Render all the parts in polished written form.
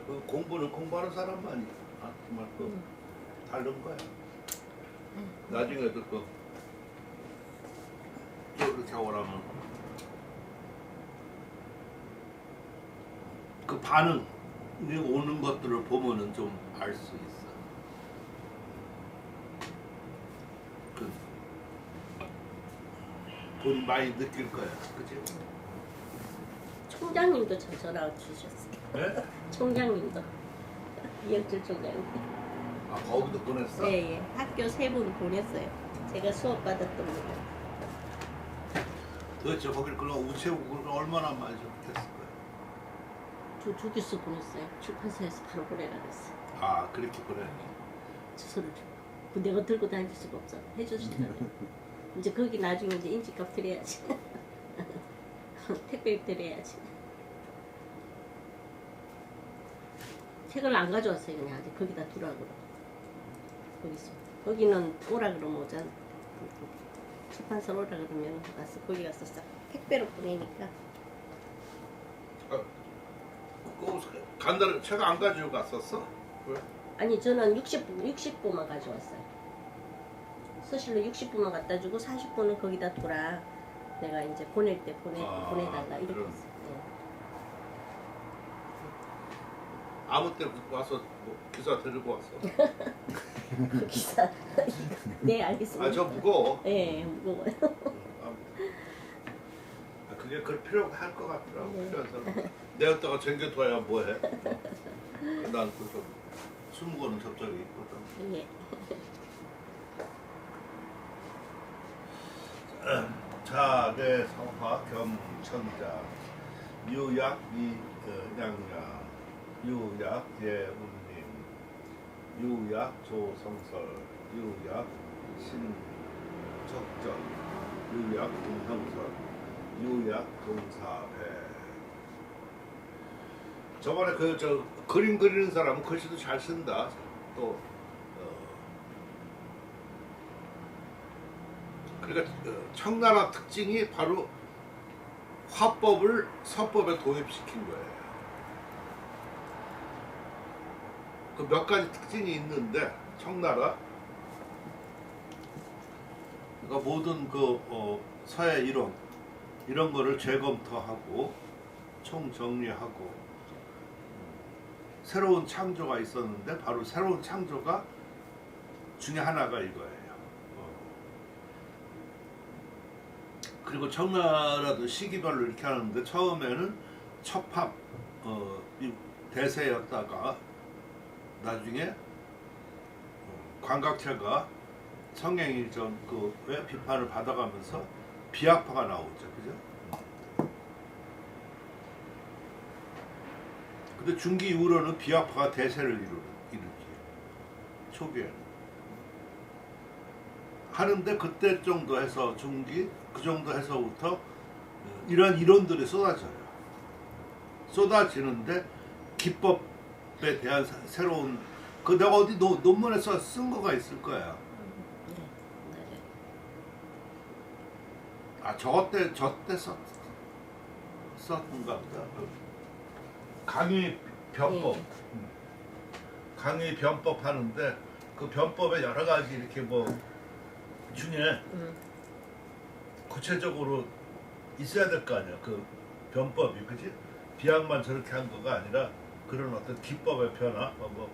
그 공부는 공부하는 사람만이 정말 그 다른 거야. 나중에도 이렇게 오라면 그 반응이 오는 것들을 보면은 좀 알 수 있어. 그 돈 많이 느낄 거야, 그치? 총장님도 전화 주셨어요. 네? 총장님도 이영철 총장님. 아 거기도 보냈어? 예, 예. 학교 3분 보냈어요. 제가 수업 받았던 분. 도대체 거기를 그럼 우체국을 얼마나 많이 접했을 거야? 저 주기수 보냈어요. 출판사에서 바로 보내라 그랬어요. 아 그렇게 보내. 주소를 주고. 근데 내가 들고 다닐 수가 없어. 해주시더라고요. 이제 거기 나중에 이제 인지값 드려야지. 택배 드려야지. 책을 안 가져왔어요. 그냥 아직 거기다 두라고. 거기서. 거기는 오라 그러면 오잖아. 출판사 오라 그러면 가서 거기 가서 싹 택배로 보내니까. 간다는 책 안 가지고 갔었어? 왜? 아니 저는 60부만 가져왔어요. 서실로 60부만 갖다 주고 40부는 거기다 둬라. 내가 이제 보낼 때 보내달라 이렇게 그럼. 했어요. 아무 때 와서 뭐 기사 데리고 왔어. 그 기사. 네 알겠습니다. 아 저 무거워. 네 무거워요. 아, 그게 그럴 필요가 할 것 같더라고. 네. 필요한 사람. 내가 챙겨둬야 뭐해? 난 그래서 20권은 접촉이 있거든. 예. 자내 성화 겸천자 유약 이양양 유약 예운님 유약 조성설 유약 신적전 유약 동형설 유약 동사배. 저번에 저 그림 그리는 사람은 글씨도 잘 쓴다. 또 그러니까 청나라 특징이 바로 화법을 서법에 도입시킨 거예요. 그 몇 가지 특징이 있는데 청나라 그러니까 모든 서예 이런 거를 재검토하고 총정리하고 새로운 창조가 있었는데 바로 새로운 창조가 중에 하나가 이거예요. 그리고 청나라도 시기별로 이렇게 하는데 처음에는 첩합 대세였다가 나중에 관각체가 성행일전 왜 비판을 받아가면서 비학파가 나오죠, 그죠? 근데 중기 이후로는 비학파가 대세를 일으키요. 초기에는 하는데 그때 정도 해서 중기 그 정도 해서부터 이런 이론들이 쏟아지는데 기법에 대한 새로운 내가 어디 논문에 쓴 거가 있을 거야. 네. 아 저때 썼던가 보다. 강의 변법. 강의 변법 하는데 그 변법에 여러 가지 이렇게 뭐 중에 구체적으로 있어야 될 거 아니야. 그 변법이 그지? 비약만 저렇게 한 거가 아니라 그런 어떤 기법의 변화 뭐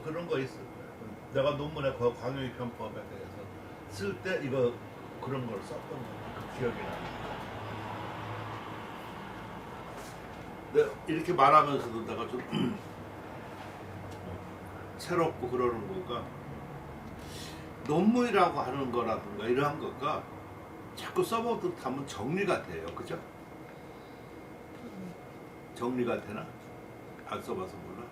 그런 거 있을 거야. 내가 논문에 그 광유의 변법에 대해서 쓸 때 이거 그런 걸 썼던 거 그 기억이 나. 근데 이렇게 말하면서도 내가 좀 새롭고 그러는 거가 논문이라고 하는 거라든가 이러한 거가 자꾸 써보듯 하면 정리가 돼요. 그죠? 정리가 되나? 안 써봐서 몰라.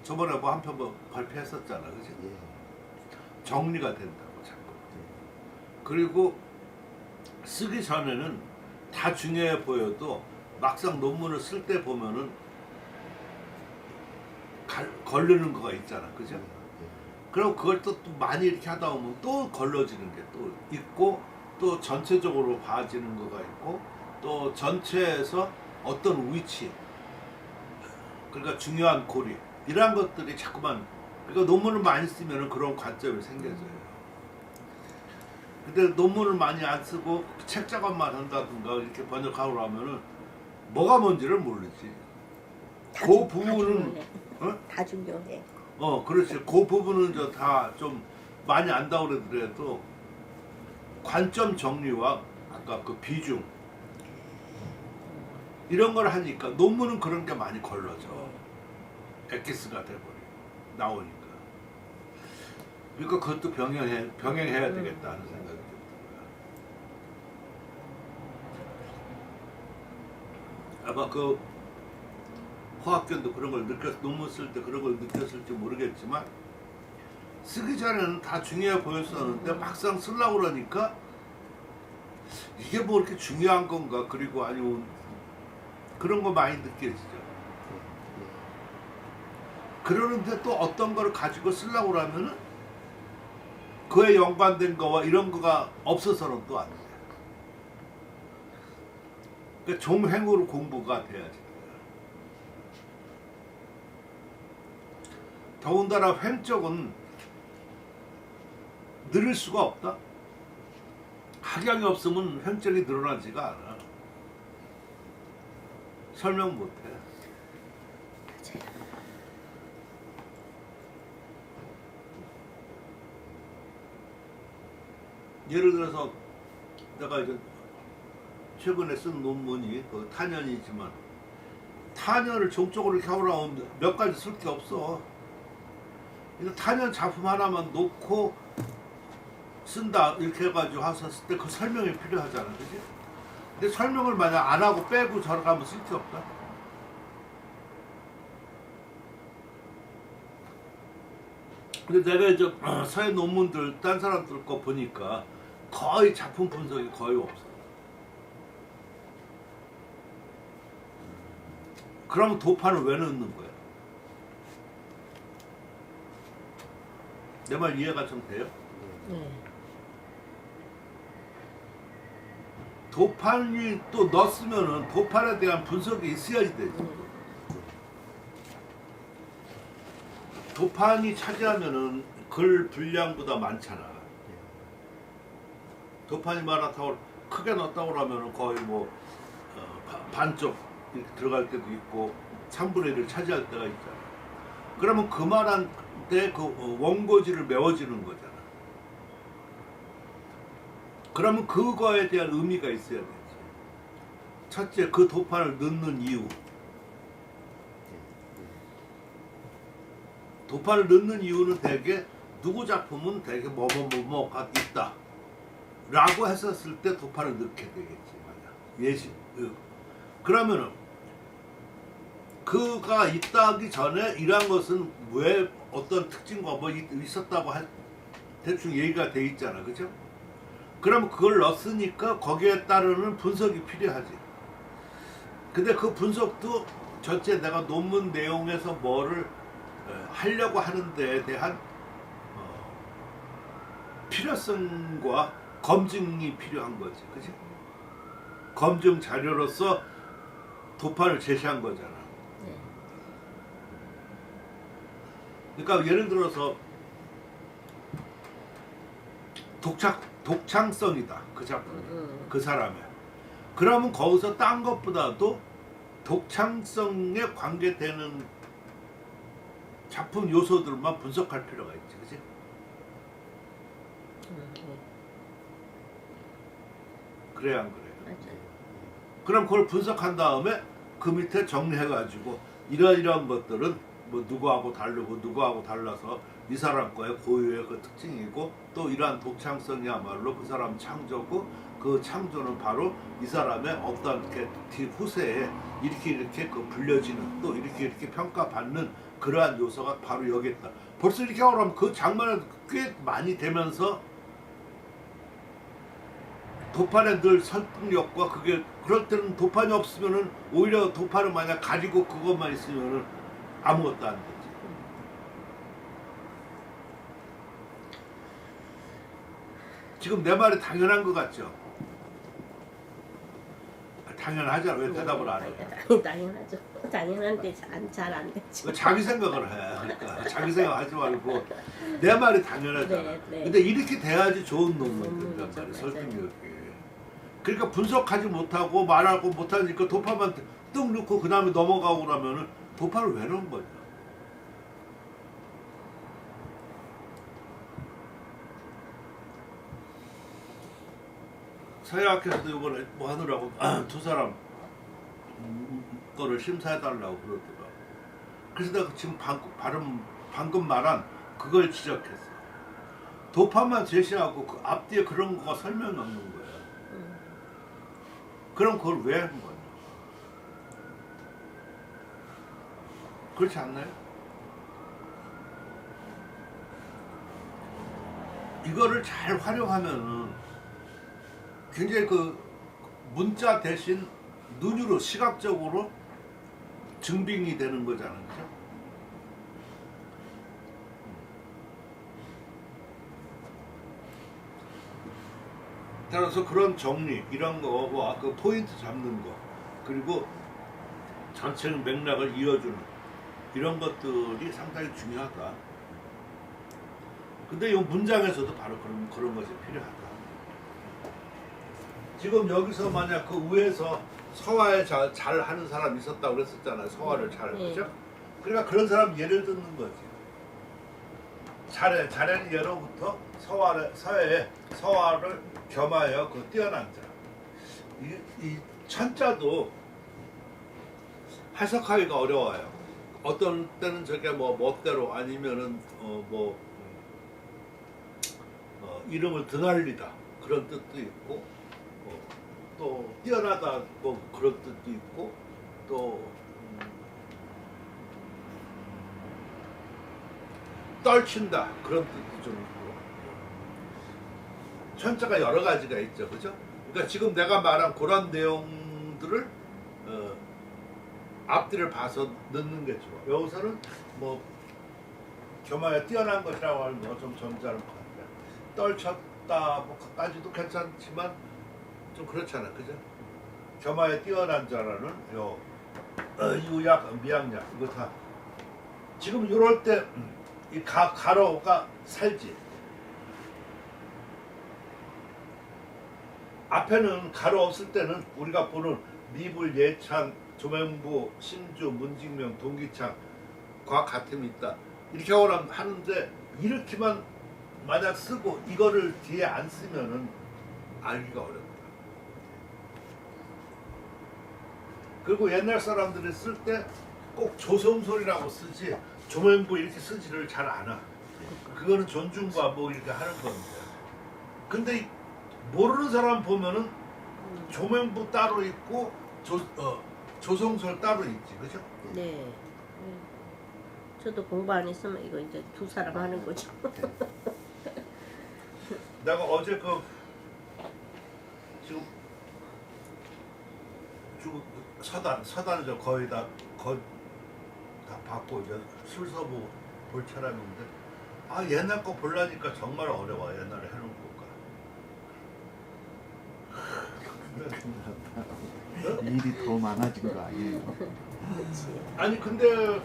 저번에 뭐 한 편 발표했었잖아. 그지? 정리가 된다고 자꾸. 그리고 쓰기 전에는 다 중요해 보여도 막상 논문을 쓸 때 보면은 걸리는 거가 있잖아. 그죠? 그리고 그걸 또 많이 이렇게 하다 보면 또 걸러지는 게 또 있고 또 전체적으로 봐지는 거가 있고 또 전체에서 어떤 위치, 그러니까 중요한 고리 이러한 것들이 자꾸만 그러니까 논문을 많이 쓰면 그런 관점이 생겨져요. 근데 논문을 많이 안 쓰고 책 작업만 한다든가 이렇게 번역하고 하면은 뭐가 뭔지를 모르지. 다 그 중- 다 부분은 중요해. 어? 다 중요해. 그렇지. 그 부분은 저 다 좀 많이 안다고 그러더라도 관점 정리와 아까 그 비중 이런 걸 하니까 논문은 그런 게 많이 걸러져. 엑기스가 돼버리고 나오니까. 그러니까 그것도 병행해야 되겠다는 생각이 듭니다. 아마 그 화학견도 그런 걸 논문 쓸 때 그런 걸 느꼈을지 모르겠지만 쓰기 전에는 다 중요해 보였었는데 막상 쓰려고 그러니까 이게 뭐 이렇게 중요한 건가 그리고 아니면 그런 거 많이 느껴지죠. 그러는데 또 어떤 거를 가지고 쓰려고 그러면은 그에 연관된 거와 이런 거가 없어서는 또 안 돼. 그러니까 종횡으로 공부가 돼야지. 더군다나 횡 쪽은 늘을 수가 없다. 학양이 없으면 횡 쪽이 늘어나지가 않아. 설명 못해. 맞아요. 예를 들어서 내가 이제 최근에 쓴 논문이 그 탄연이지만 탄연을 종적으로 이렇게 하고 나오면 몇 가지 쓸 게 없어. 그래서 탄연 작품 하나만 놓고 쓴다 이렇게 해가지고 했을 때 그 설명이 필요하잖아, 그지? 근데 설명을 만약 안 하고 빼고 저러가면 쓸 게 없다. 근데 내가 이제 서예 논문들 딴 사람들 거 보니까 거의 작품 분석이 거의 없어. 그러면 도판을 왜 넣는 거야? 내 말 이해가 좀 돼요? 네. 도판이 또 넣었으면은 도판에 대한 분석이 있어야지 되지. 도판이 차지하면은 글 분량보다 많잖아. 도판이 많다고 크게 넣었다고 하면은 거의 뭐 반쪽 이렇게 들어갈 때도 있고 3분의 1을 차지할 때가 있잖아. 그러면 그만한 때 그 원고지를 메워지는 거잖아. 그러면 그거에 대한 의미가 있어야 되지. 첫째, 그 도판을 넣는 이유. 도판을 넣는 이유는 대개 누구 작품은 대개 뭐가 있다 라고 했었을 때 도판을 넣게 되겠지. 예시. 그러면은 그가 있다기 전에 이러한 것은 왜 어떤 특징과 뭐 있었다고 대충 얘기가 돼 있잖아, 그죠? 그러면 그걸 넣었으니까 거기에 따르는 분석이 필요하지. 근데 그 분석도 전체 내가 논문 내용에서 뭐를 하려고 하는 데에 대한 필요성과 검증이 필요한 거지, 그지? 검증 자료로서 도판을 제시한 거잖아. 네. 그러니까 예를 들어서 독창성이다 그 작품, 그 사람의. 그러면 거기서 딴 것보다도 독창성에 관계되는 작품 요소들만 분석할 필요가 있지, 그치? 그래야 안 그래? 맞아요. 그럼 그걸 분석한 다음에 그 밑에 정리해가지고 이러이러한 것들은 뭐 누구하고 다르고 누구하고 달라서 이 사람 거의 고유의 그 특징이고 또 이러한 독창성이야말로 그 사람 창조고 그 창조는 바로 이 사람의 어떤 이렇게 후세에 이렇게 그 불려지는 또 이렇게 평가받는 그러한 요소가 바로 여기 있다. 벌써 이렇게 하고 나면 그 장면에 꽤 많이 되면서 도판에 늘 설득력과 그게 그럴 때는 도판이 없으면은 오히려 도판을 만약 가지고 그것만 있으면은 아무것도 안 되지. 지금 내 말이 당연한 것 같죠? 당연하잖아. 왜 대답을 안 해? 당연하죠. 당연한데 잘 안 되죠. 자기 생각을 해. 그러니까 자기 생각하지 말고 내 말이 당연하잖아. 네, 네. 근데 이렇게 돼야지 좋은 논문 된단 논문이죠, 말이야. 맞아요. 설득력이. 그러니까 분석하지 못하고 말하고 못하니까 도파만 뚝 넣고 그 다음에 넘어가고 그러면은 도파를 왜 넣은 거냐. 서해학회에서도 이번에 뭐 하느라고 두 사람 거를 심사해달라고 그러더라고. 그래서 내가 지금 방금 말한 그걸 지적했어. 도파만 제시하고 그 앞뒤에 그런 거가 설명이 없는 거야. 그럼 그걸 왜 한 거냐? 그렇지 않나요? 이거를 잘 활용하면은 굉장히 그 문자 대신 눈으로 시각적으로 증빙이 되는 거잖아요. 그죠? 따라서 그런 정리 이런 거, 뭐 아까 포인트 잡는 거, 그리고 전체 맥락을 이어주는 이런 것들이 상당히 중요하다. 근데 이 문장에서도 바로 그런 것이 필요하다. 지금 여기서 만약 그 위에서 서화에 잘 하는 사람이 있었다고 그랬었잖아요. 서화를 잘, 그죠? 그러니까 그런 사람 예를 듣는 거지. 잘하는 예로부터 서화를 겸하여 그 뛰어난 자. 이 천자도 해석하기가 어려워요. 어떤 때는 저게 뭐 멋대로 아니면은 이름을 드날리다 그런 뜻도 있고, 또 뛰어나다 뭐 그런 뜻도 있고, 또 떨친다 그런 뜻도 좀 있고. 천자가 여러 가지가 있죠, 그죠? 그러니까 지금 내가 말한 그런 내용들을 앞뒤를 봐서 넣는 게 좋아. 여기서는 뭐 겸하여 뛰어난 것이라고 하는 거 좀 점잖은 것 같아요. 떨쳤다 뭐까지도 괜찮지만 좀 그렇잖아, 그죠? 겸하여 뛰어난 자라는 요 유약, 미약약 이거 다 지금 이럴 때 이 가로가 살지. 앞에는 가로 없을 때는 우리가 보는 미불, 예찬, 조명부, 신주, 문직명, 동기창과 같음이 있다. 이렇게 하는데 이렇게만 만약 쓰고 이거를 뒤에 안 쓰면은 알기가 어렵다. 그리고 옛날 사람들이 쓸 때 꼭 조성소리라고 쓰지 조명부 이렇게 쓰지를 잘 않아. 그거는 존중과 뭐 이렇게 하는 건데. 근데 모르는 사람 보면은 조명부 따로 있고 조성설 따로 있지, 그죠? 네. 저도 공부 안 했으면 이거 이제 두 사람 하는 거죠. 내가 어제 지금 서단 저 거의 다 받고 이제 술서부 볼 차람인데 옛날 거 보려니까 정말 어려워. 옛날에 해놓은 거가. 일이 더 많아진 거 아니에요? 그렇지. 아니 근데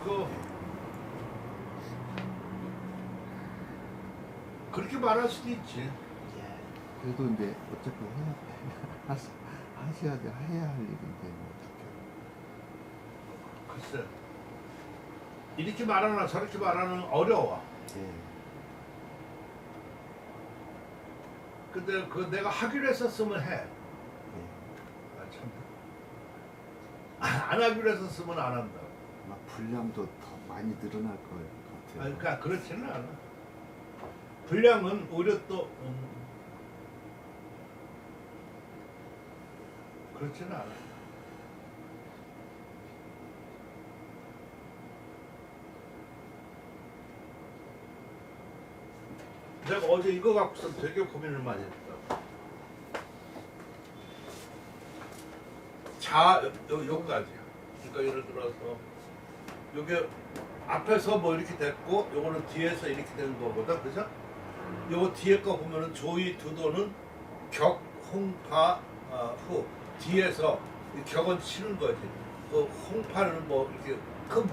그렇게 말할 수도 있지. 그래도 이제 어차피 하셔야 돼, 해야 할 일인데 뭐 어떡해. 글쎄 이렇게 말하나 저렇게 말하는 어려워. 예. 근데 내가 하기로 했었으면 해. 예. 참. 안 하기로 했었으면 안 한다. 아마 분량도 더 많이 늘어날 것 같아요. 그러니까 그렇지는 않아. 분량은 오히려 또 그렇지는 않아. 내가 어제 이거 갖고서 되게 고민을 많이 했다. 여기까지야. 그러니까 예를 들어서 요게 앞에서 뭐 이렇게 됐고 요거는 뒤에서 이렇게 된 거보다, 그죠? 요거 뒤에 거 보면은 조이 두도는 격, 홍, 파, 후 뒤에서 격언 치는 거지. 그 홍파를 뭐 이렇게 큰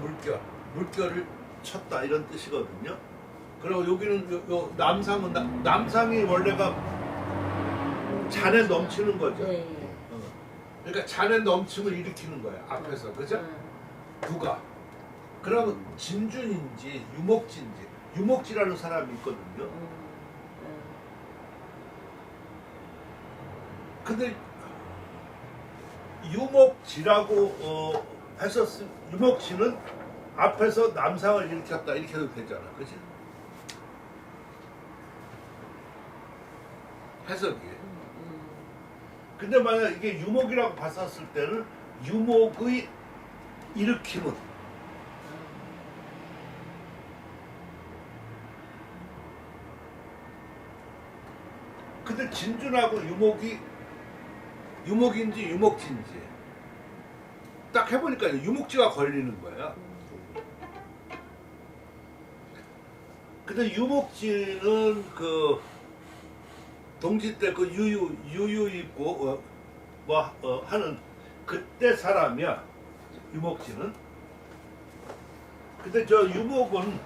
물결을 쳤다 이런 뜻이거든요. 그리고 여기는 요 남상은 남상이 원래가 잔에 넘치는 거죠. 네. 그러니까 잔에 넘침을 일으키는 거야 앞에서, 그죠? 누가? 그러면 진준인지 유목지인지, 유목지라는 사람이 있거든요. 근데 유목지라고 했었으면 유목지는 앞에서 남상을 일으켰다 이렇게 해도 되잖아, 그지? 해석이. 근데 만약 이게 유목이라고 봤었을 때는 유목의 일으킴은 근데 진준하고 유목인지 유목지인지 딱 해보니까 유목지가 걸리는 거야. 근데 유목지는 그 동지 때 그 유유 입고 하는 그때 사람이야, 유목지는. 근데 저 유목은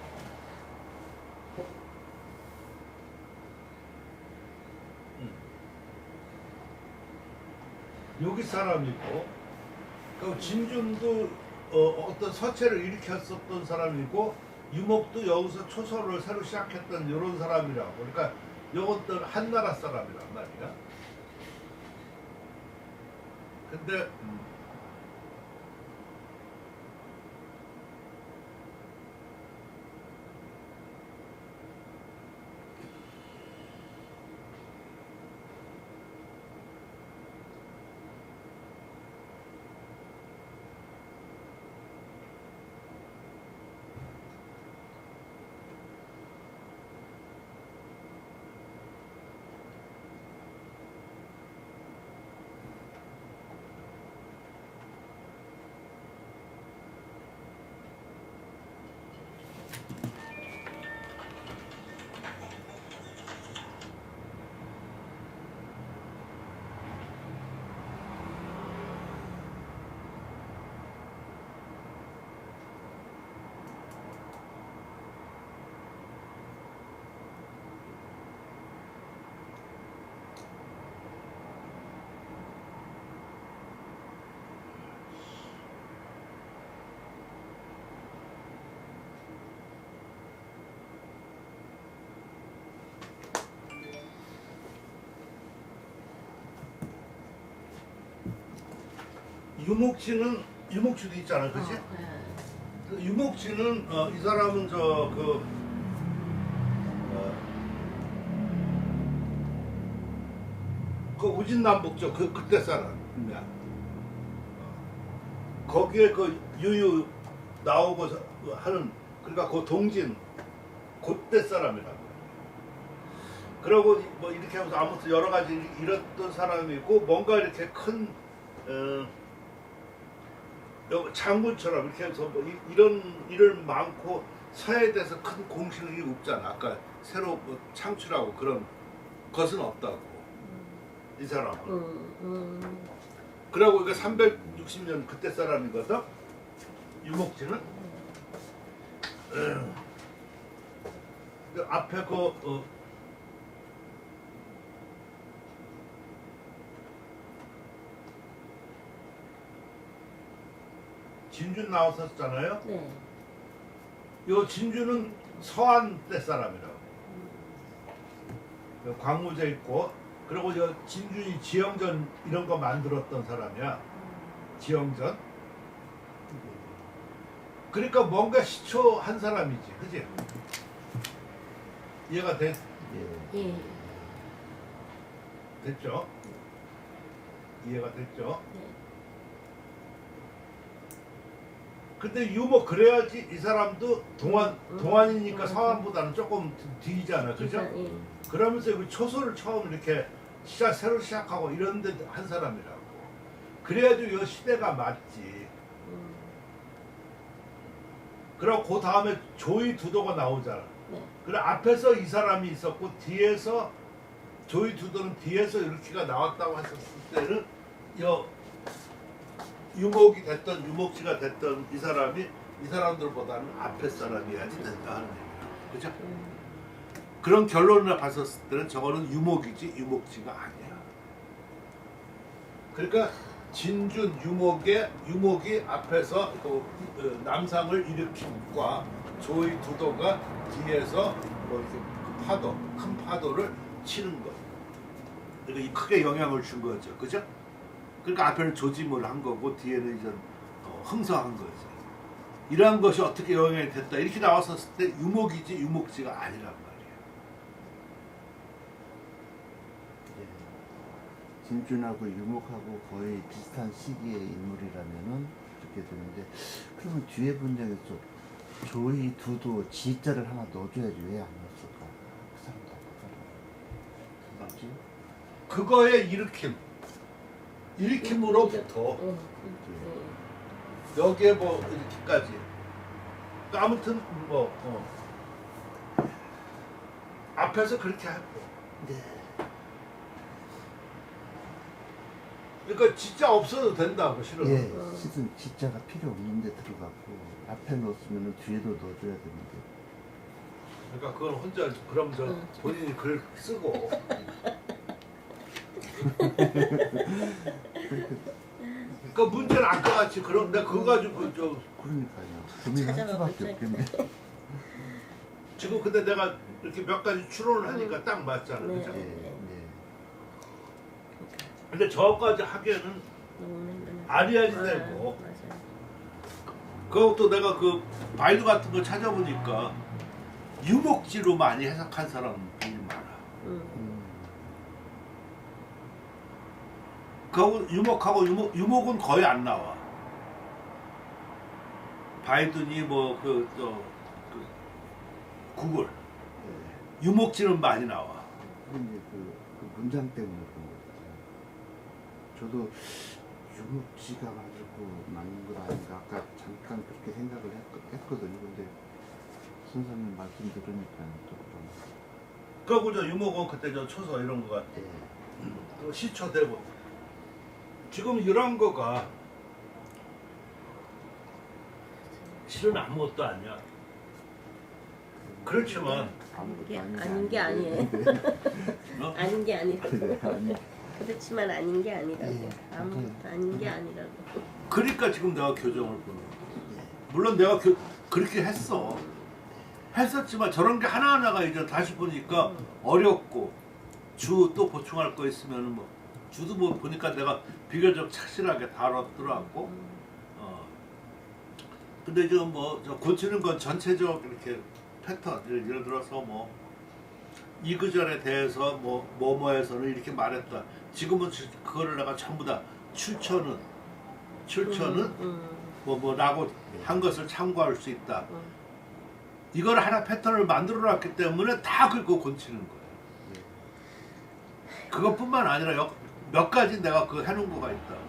여기 사람이고, 그 진준도 어떤 서체를 일으켰었던 사람이고, 유목도 여기서 초소를 새로 시작했던 이런 사람이라고. 그러니까 이것들 한나라 사람이란 말이야. 근데 유목지도 있잖아, 그치? 그 유목지는 이 사람은 그 우진남북죠, 그때 사람이야. 거기에 그 유유 나오고 하는, 그러니까 그 동진 그때 사람이라고. 그러고 뭐 이렇게 하면서 아무튼 여러 가지 이랬던 사람이고, 뭔가 이렇게 큰 장군처럼 이렇게 해서 뭐 이런 일을 많고 서에 대해서 큰 공신이 없잖아. 아까 새로 뭐 창출하고 그런 것은 없다고 이 사람은. 그러고 이게 360년 그때 사람이거든, 유목지는. 그 앞에 진준 나왔었잖아요. 네. 요 진주는 서한 때 사람이라고. 광무제 있고, 그리고 저 진준이 지형전 이런 거 만들었던 사람이야. 지형전. 그러니까 뭔가 시초한 사람이지, 그지? 이해가 예. 됐죠? 이해가 됐죠? 네. 근데 유목 그래야지 이 사람도 동안이니까 서한보다는 조금 뒤잖아, 그죠? 예. 그러면서 그 초소를 처음 이렇게 새로 시작하고 이런 데 한 사람이라고. 그래야지 이 시대가 맞지. 그리고 그 다음에 조의 두도가 나오잖아. 네. 그래 앞에서 이 사람이 있었고 뒤에서 조의 두도는 뒤에서 이렇게가 나왔다고 했었을 때는 유목이 됐던 유목지가 됐던 이 사람이 이 사람들보다는 앞에 사람이야지 된다 하는 얘기야. 그죠? 그런 결론을 봤었을 때는 저거는 유목이지 유목지가 아니야. 그러니까 진준 유목이 앞에서 그 남상을 일으킴과 조의 두도가 뒤에서 뭐 이렇게 그 파도, 큰 파도를 치는 것. 그러니까 크게 영향을 준 거죠, 그죠? 그러니까 앞에는 조짐을 한 거고 뒤에는 이제 흥성한 거지. 이러한 것이 어떻게 영향이 됐다 이렇게 나왔었을 때 유목이지 유목지가 아니란 말이야. 예. 진준하고 유목하고 거의 비슷한 시기의 인물이라면은 그렇게 되는데, 그러면 뒤에 문장에서 조의 두도 지자를 하나 넣어줘야지 왜 안 넣었을까? 그 사람도 안 뭐지? 그거의 일으킴으로부터 여기에 뭐 이렇게까지. 그러니까 아무튼 뭐 앞에서 그렇게 하고. 네. 그러니까 진짜 없어도 된다고 실은. 예, 시즌 지자가 필요 없는데 들어가고 앞에 넣었으면 뒤에도 넣어줘야 되는데. 그러니까 그건 혼자 그럼 저 본인이 글 쓰고. 그러니까 문제는 아까 같이 그럼 내가 그거 가지고 저 그러니까요. 고민할 찾아봐볼 수밖에 줄 없겠네. 지금 근데 내가 이렇게 몇 가지 추론을 하니까 딱 맞잖아, 네. 그죠? 예, 예. 근데 저까지 하기에는 아리아지 되고. 맞아요. 그것도 내가 그 바이두 같은 거 찾아보니까 유목지로 많이 해석한 사람들이 많아. 그 유목하고 유목은 거의 안 나와. 바이든이 뭐 그 구글 예. 유목지는 많이 나와. 근데 그 문장 때문에 그런 것 같아요. 저도 유목지가 가지고 맞는 건 아닌가 아까 잠깐 그렇게 생각을 했거든요. 근데 선생님 말씀 들으니까 또 좀. 그리고 저 유목은 그때 저 초서 이런 거가 예. 또 시초되고 지금 이런 거가 실은 아무것도 아니야. 그렇지만 아무것도 이게 아닌 아닌 게 아닌데. 어? 아닌 게 아니라. 그래, 아니. 그렇지만 아닌 게 아니라고. 예. 아무것도 아닌 게 아니라고. 그러니까 지금 내가 교정을 보는 거야. 물론 내가 그렇게 했었지만 저런 게 하나하나가 이제 다시 보니까 어렵고 주 또 보충할 거 있으면 뭐 주도 뭐 보니까 내가 비교적 착실하게 다뤘더라고. 근데 이제 저 고치는 건 전체적 이렇게 패턴 예를 들어서 뭐 이그절에 대해서 뭐뭐에서는 이렇게 말했다. 지금은 그거를 내가 전부 다 출처는 뭐라고 한 것을 참고할 수 있다. 이걸 하나 패턴을 만들어놨기 때문에 다 긁고 고치는 거예요. 그것뿐만 아니라 몇 가지 내가 그 해놓은 거가 있다.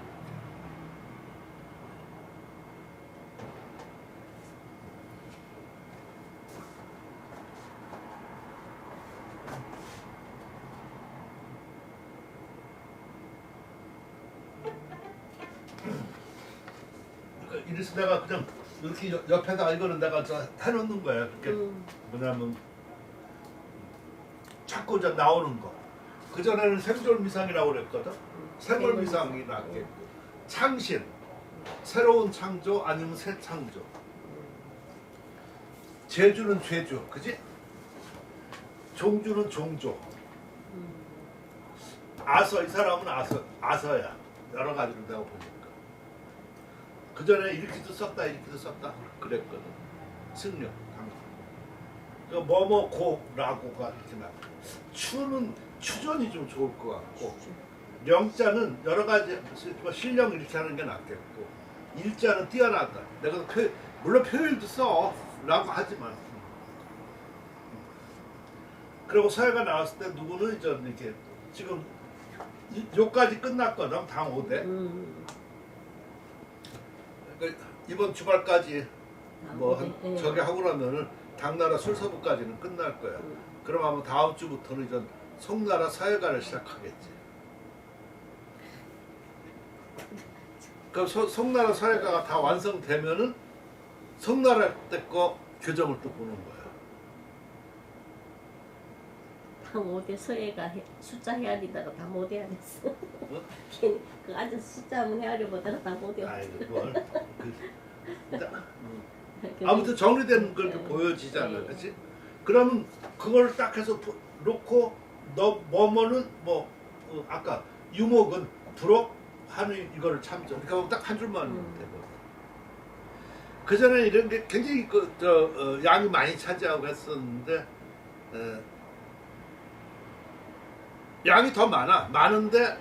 이래서 내가 그냥 이렇게 옆에다가 이거는 내가 저 해놓는 거야. 그렇게 뭐냐면 자꾸 이제 나오는 거. 그 전에는 생존미상이라고 그랬거든. 생존미상이 낫겠고 창신, 새로운 창조 아니면 새 창조. 제주는 죄주, 그지? 종주는 종조. 아서 이 사람은 아서야. 여러 가지로 내가 보니까. 그 전에 이렇게도 썼다 그랬거든. 승려. 그 뭐뭐고라고가 이렇게 나. 추는 추전이 좀 좋을 것 같고, 영자는 여러 가지 신령 이렇게 하는 게 낫겠고, 일자는 뛰어나다. 내가 물론 표현도 써라고 하지만. 그리고 서해가 나왔을 때 누구는 이제 이렇게 지금 요까지 끝났거든. 당 5대. 그러니까 이번 주말까지 저기 하고 나면은 당나라 술서부까지는 끝날 거야. 그럼 아마 다음 주부터는 이제 송나라 서해가를 시작하겠지. 그 송나라 서예가가 다 완성되면은 송나라 때 거 교정을 또 보는 거야. 다 못해. 서예가 숫자 헤아리다가 다 못해 안 했어. 어? 괜히 그 앉아서 숫자 한번 헤아려 보다가 다 못해. 아이 그걸 아무튼 정리된 걸 이렇게 보여지잖아, 네. 그렇지? 그러면 그걸 딱 해서 놓고 너 뭐뭐는 뭐 아까 유목은 부록 한의 이거를 참죠. 그러니까 딱 한 줄만 되고. 그 전에 이런 게 굉장히 양이 많이 차지하고 했었는데 양이 더 많은데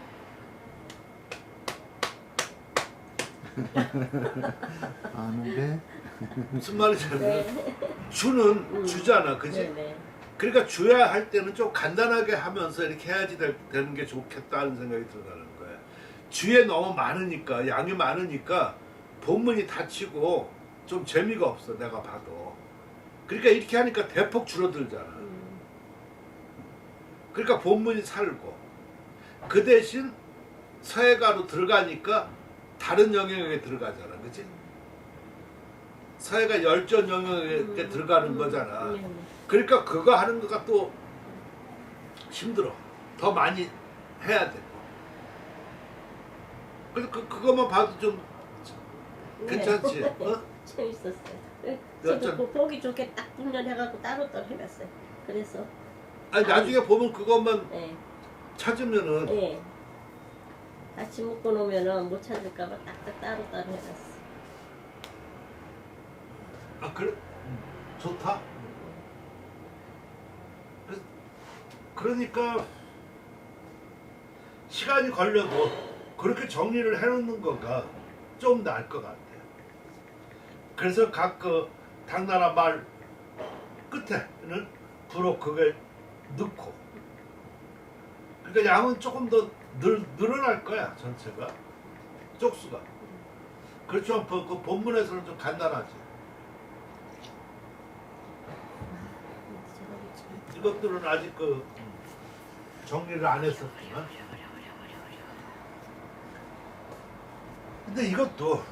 아는데 무슨 말이냐면 네. 주는 주잖아, 그지? 네네. 그러니까 줘야 할 때는 좀 간단하게 하면서 이렇게 해야지 되는 게 좋겠다는 생각이 들어가는 거야. 주에 너무 많으니까 양이 많으니까 본문이 닫히고 좀 재미가 없어 내가 봐도. 그러니까 이렇게 하니까 대폭 줄어들잖아. 그러니까 본문이 살고 그 대신 서예가로 들어가니까 다른 영역에 들어가잖아, 그치? 서예가 열전 영역에 들어가는 거잖아. 네네. 그러니까 그거 하는 거가 또 힘들어. 더 많이 해야 되고. 그래서 그것만 봐도 좀 괜찮지? 네. 어? 재밌었어요. 좀- 저도 그 보기 좋게 딱 분열해갖고 따로따로 해봤어요. 그래서 아니 나중에 보면 그것만 네. 찾으면은 네. 같이 묶어 놓으면은 못 찾을까봐 딱딱 따로따로 해봤어. 아 그래? 좋다. 그러니까 시간이 걸려도 그렇게 정리를 해놓는 거가 좀 나을 것 같아요. 그래서 각 그 당나라 말 끝에는 부록 그걸 넣고 그러니까 양은 조금 더 늘어날 거야 전체가 쪽수가. 그렇지만 그 본문에서는 좀 간단하지. 이것들은 아직 그 정리를 안 했었지만 근데 이것도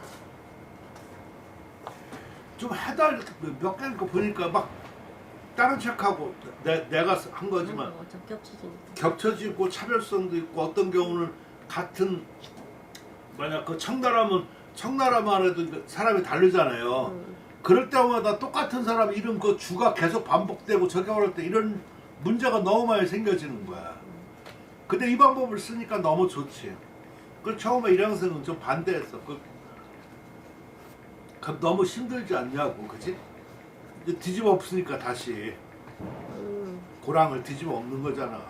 좀 해달 몇 개 보니까 막 다른 책하고 내가 한 거지만 좀 겹쳐지니까. 겹쳐지고 차별성도 있고 어떤 경우는 같은 만약 그 청나라면 청나라만 해도 사람이 다르잖아요. 그럴 때마다 똑같은 사람 이름 그 주가 계속 반복되고 적용할 때 이런 문제가 너무 많이 생겨지는 거야. 근데 이 방법을 쓰니까 너무 좋지. 그 처음에 일양생은 좀 반대했어. 너무 힘들지 않냐고, 그치? 이제 뒤집어 엎으니까 다시 고랑을 뒤집어 엎는 거잖아.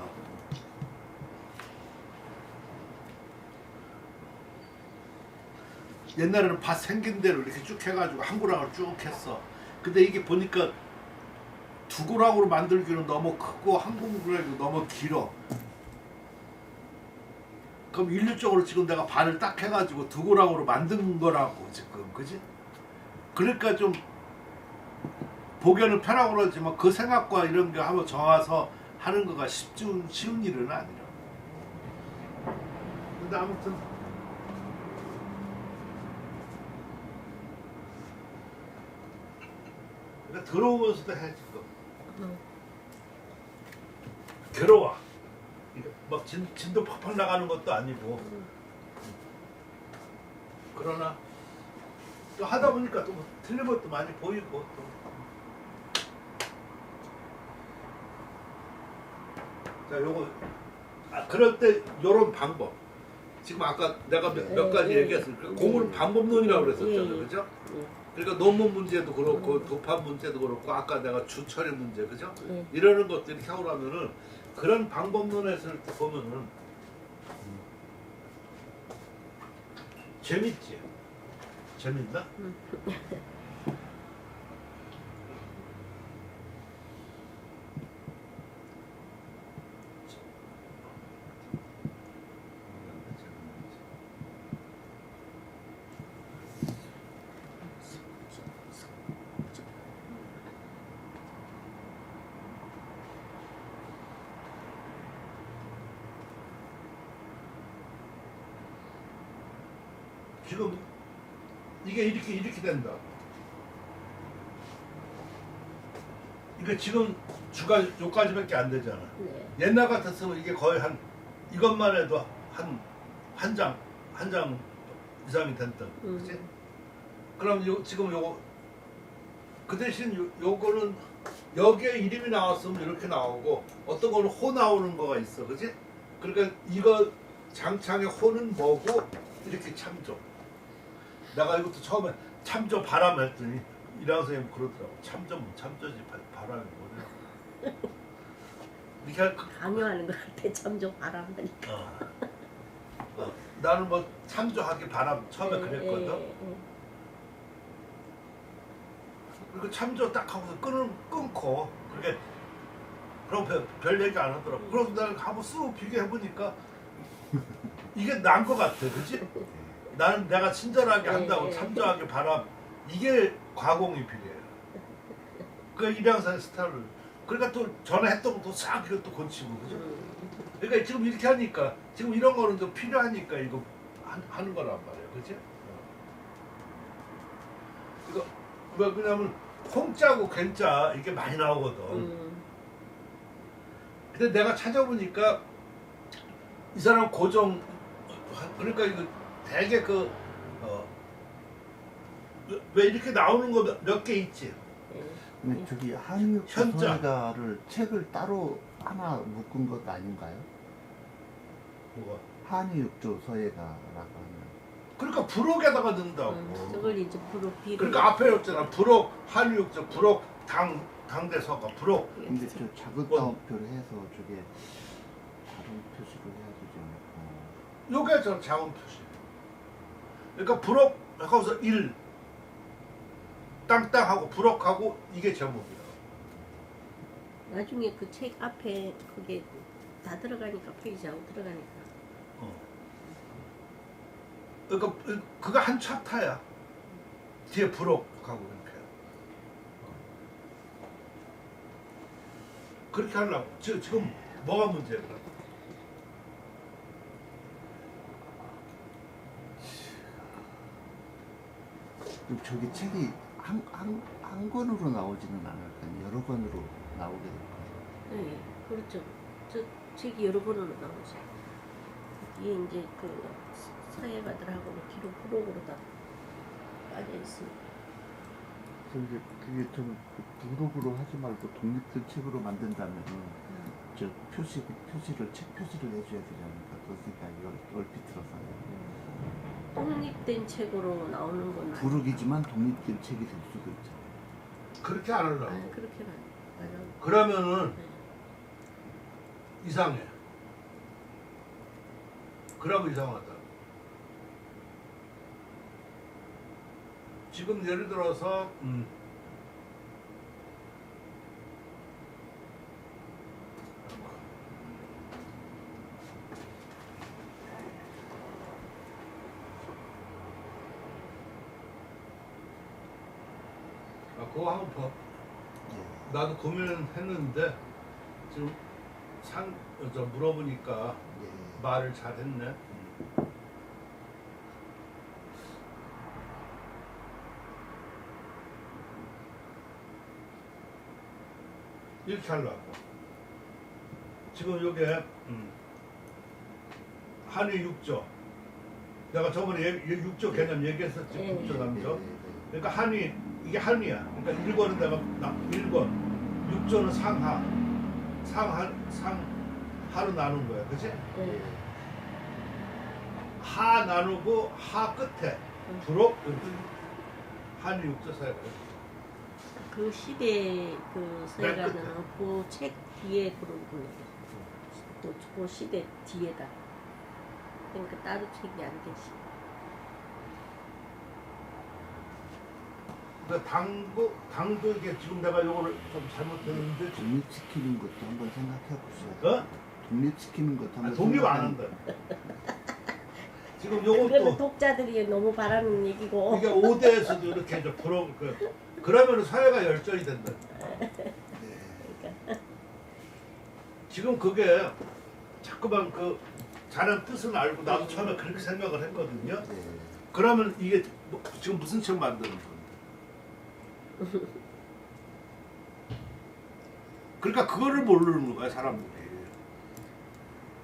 옛날에는 밭 생긴 대로 이렇게 쭉 해가지고 한 고랑을 쭉 했어. 근데 이게 보니까 두 고랑으로 만들기는 너무 크고 한 고랑이 너무 길어. 그럼 일률적으로 지금 내가 반을 딱 해가지고 두 고랑으로 만든 거라고 지금, 그지? 그러니까 좀 보기에는 편하고 그러지만 그 생각과 이런 게 한번 정해서 하는 거가 쉬운 일은 아니라. 근데 아무튼 그러니까 들어오면서도 해야지 거. 괴로워. 이게 막 진도 팍팍 나가는 것도 아니고. 그러나 또 하다 보니까 또뭐 틀린 것도 많이 보이고 또. 자, 요거 그럴 때 요런 방법. 지금 아까 내가 몇 가지 얘기했을 때 공은 방법론이라고 그랬었잖아요, 그죠? 그러니까 논문 문제도 그렇고 도판 문제도 그렇고 아까 내가 주처리 문제, 그죠? 이러는 것들이 향후라면은 그런 방법론에서 보면은 재밌지. 재밌나? 지금 이게 이렇게 된다. 이거 지금 주가 요까지밖에 안 되잖아. 네. 옛날 같았으면 이게 거의 한 이것만 해도 한 장 이상이 된다. 그렇지? 그럼 지금 요거 그 대신 요거는 여기에 이름이 나왔으면 이렇게 나오고 어떤 거는 호 나오는 거가 있어, 그렇지? 그러니까 이거 장창의 호는 뭐고 이렇게 참조. 내가 이것도 처음에 참조 바람 했더니 이랑 선생님 그러더라고. 참조면 참조지 바람이 뭐냐. 이렇게 할 강요하는 것 같아. 참조 바람하니까. 나는 뭐 참조하기 바람 처음에 네, 그랬거든. 그리고 참조 딱 하고서 끊고 그렇게 그럼 별 얘기 안 하더라고. 그래서 내가 한번 쓱 비교해 보니까 이게 나은 것 같아, 그렇지? 나는 내가 친절하게 한다고 참조하기 바람 이게 과공이 필요해. 그 일양사의 스타일을. 그러니까 또 전에 했던 것도 싹 이것도 고치고, 그죠? 그러니까 지금 이렇게 하니까 지금 이런 거는 좀 필요하니까 이거 하는 거란 말이야, 그렇지? 이거 왜냐면 홍자고 괜자 이게 많이 나오거든. 근데 내가 찾아보니까 이 사람 고정 그러니까 이거 되게 왜 이렇게 나오는 거 몇 개 있지? 근데 저기 한육 현자. 서예가를 책을 따로 하나 묶은 것 아닌가요? 뭐가? 한의육조 서예가라고 하는. 그러니까 부록에다가 넣는다고. 저걸 이제 부록 비록. 그러니까 앞에 없잖아. 부록 한육조 부록 당대서가 부록. 근데 저 작은 따옴표를 해서 저게 다른 표시를 해야 되지 않을까? 요게 저 자원 표시. 그러니까 부록 거기서 1 땅땅하고 부록하고 이게 제목이야. 나중에 그 책 앞에 그게 다 들어가니까 페이지하고 들어가니까. 그러니까 그거 한 챕터야. 뒤에 부록하고 이렇게. 그렇게 하려고. 지금 뭐가 문제야? 그럼 저기 책이 한 권으로 나오지는 않을까요? 여러 권으로 나오게 될까요? 네, 그렇죠. 저 책이 여러 번으로 나오죠. 이게 이제 그 서예가들하고 기록 부록으로 다 빠져 있습니다. 그래서 이제 그게 좀 부록으로 하지 말고 독립된 책으로 만든다면은 저 표시를 책 표시를 해줘야 되지 않을까 그런 생각이 얼핏 들어서요. 독립된 책으로 나오는 건 부록이지만 독립된 책이 될 수도 있잖아요. 그렇게 안 하려고. 그렇게는 안 하고. 그러면은 네. 이상해. 그러면 이상하다. 지금 예를 들어서 그거 한번 봐. 예. 나도 고민했는데 지금 물어보니까 예. 말을 잘했네. 이렇게 하려고. 지금 요게 한의 육조. 내가 저번에 육조 개념 얘기했었지. 예. 육조 예. 남조. 그러니까 한의 이게 한의야. 그러니까 1권은 내가 1권, 6조는 상하로 나눈 거야, 그렇지? 네. 하 나누고 하 끝에 부록 한의 육조 사야 돼. 그 시대 그 서예가는 그 책 뒤에 그런 거예요. 그 시대 뒤에다. 그러니까 따로 책이 안 되지. 당도 이게 지금 내가 요거를 좀 잘못했는데 독립시키는 것도 한번 생각해 보셔야 돼요. 독립시키는 것도 한번 독립 안 한다. 지금 그거는 요것도 독자들이 너무 바라는 얘기고. 이게 5대에서도 이렇게 이제 그러면 사회가 열전이 된다. 그러니까. 지금 그게 자꾸만 그 자는 뜻은 알고 나도 처음에 그렇게 생각을 했거든요. 그러면 이게 지금 무슨 책 만드는 건데? 그러니까 그거를 모르는 거야 사람들이.